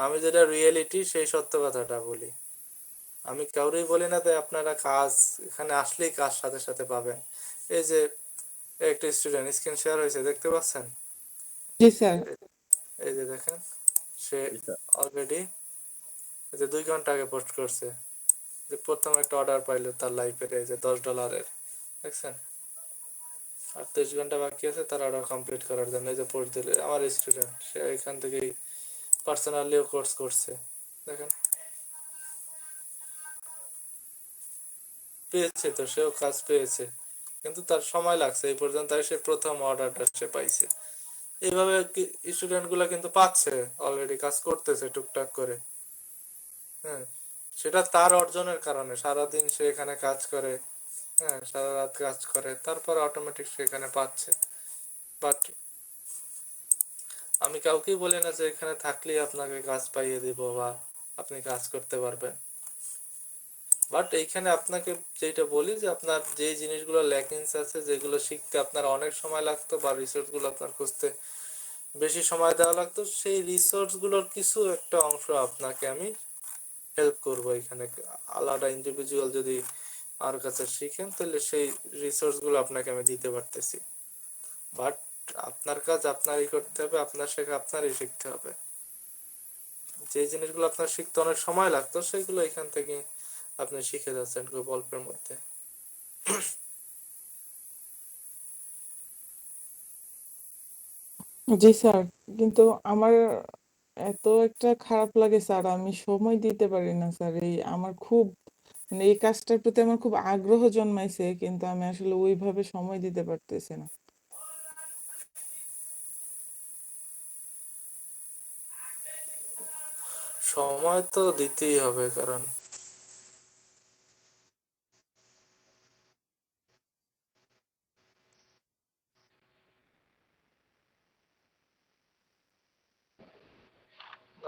আমি যেটা রিয়েলিটি সেই সত্য কথাটা বলি। আমি কাউরেই বলি না যে আপনারা কাজ এখানে আসলেই কাজ সাথে সাথে পাবেন। এই যে একটা স্টুডেন্ট স্ক্রিন শেয়ার হয়েছে, দেখতে পাচ্ছেন? জি স্যার। এই যে দেখেন, সে জি স্যার। অলরেডি এই যে 2 ঘন্টা আগে পোস্ট করছে যে প্রথম একটা অর্ডার পাইলো তার লাইফের, এই যে $10, দেখছেন? আর 23 ঘন্টা বাকি আছে তার অর্ডার কমপ্লিট করার জন্য। এই যে পোস্ট দিলে আমার স্টুডেন্ট, সে এখান থেকেই পার্সোনালিও কোর্স করছে, দেখেন। পেয়েছে, তো সেও কাজ পেয়েছে, কিন্তু তার সময় লাগছে, এই পর্যন্ত সে প্রথম অর্ডারটা সে পাইছে। এইভাবে স্টুডেন্ট গুলা কিন্তু পাচ্ছে, অলরেডি কাজ করতেছে টুকটাক করে। হ্যাঁ, সেটা তার অর্জনের কারণে, সারাদিন সে এখানে কাজ করে, হ্যাঁ, সারা রাত কাজ করে, তারপর অটোমেটিক সে এখানে পাচ্ছে। বাট আমি কাউকেই বলি না যে এখানে থাকলেই আপনাকে কাজ পাইয়ে দিব বা আপনি কাজ করতে পারবেন। বাট এইখানে আপনাকে যেটা বলি যে আপনার যে জিনিসগুলো ল্যাকিংস আছে, যেগুলো শিখতে আপনার অনেক সময় লাগতো বা রিসোর্স গুলো আপনার খুঁজতে বেশি সময় দেওয়া লাগতো, সেই রিসোর্স গুলোর কিছু একটা অংশ আপনাকে আমি হেল্প করব এখানে। আলাদা ইন্ডিভিজুয়াল যদি আমার কাছে শিখেন, তাহলে সেই রিসোর্স গুলো আপনাকে আমি দিতে পারতেছি। বাট আপনার কাজ আপনারই করতে হবে, আপনার শেখা আপনারই শিখতে হবে। যে জিনিসগুলো আপনার শিখতে অনেক সময় লাগতো, সেগুলো এখান থেকে আপনি শিখে যাচ্ছেন খুব অল্পের মধ্যে। জি স্যার, কিন্তু আমার এত একটা খারাপ লাগে স্যার, আমি সময় দিতে পারি না স্যার। এই আমার খুব মানে এই কাজটার প্রতি আমার খুব আগ্রহ জন্মাইছে, কিন্তু আমি আসলে ওইভাবে সময় দিতে পারতেছি না। সময় তো দিতেই হবে, কারণ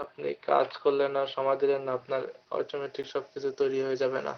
আপনি কাজ করলে না, সময় দিলেন না, আপনার অটোমেটিক সবকিছু তৈরি হয়ে যাবে না।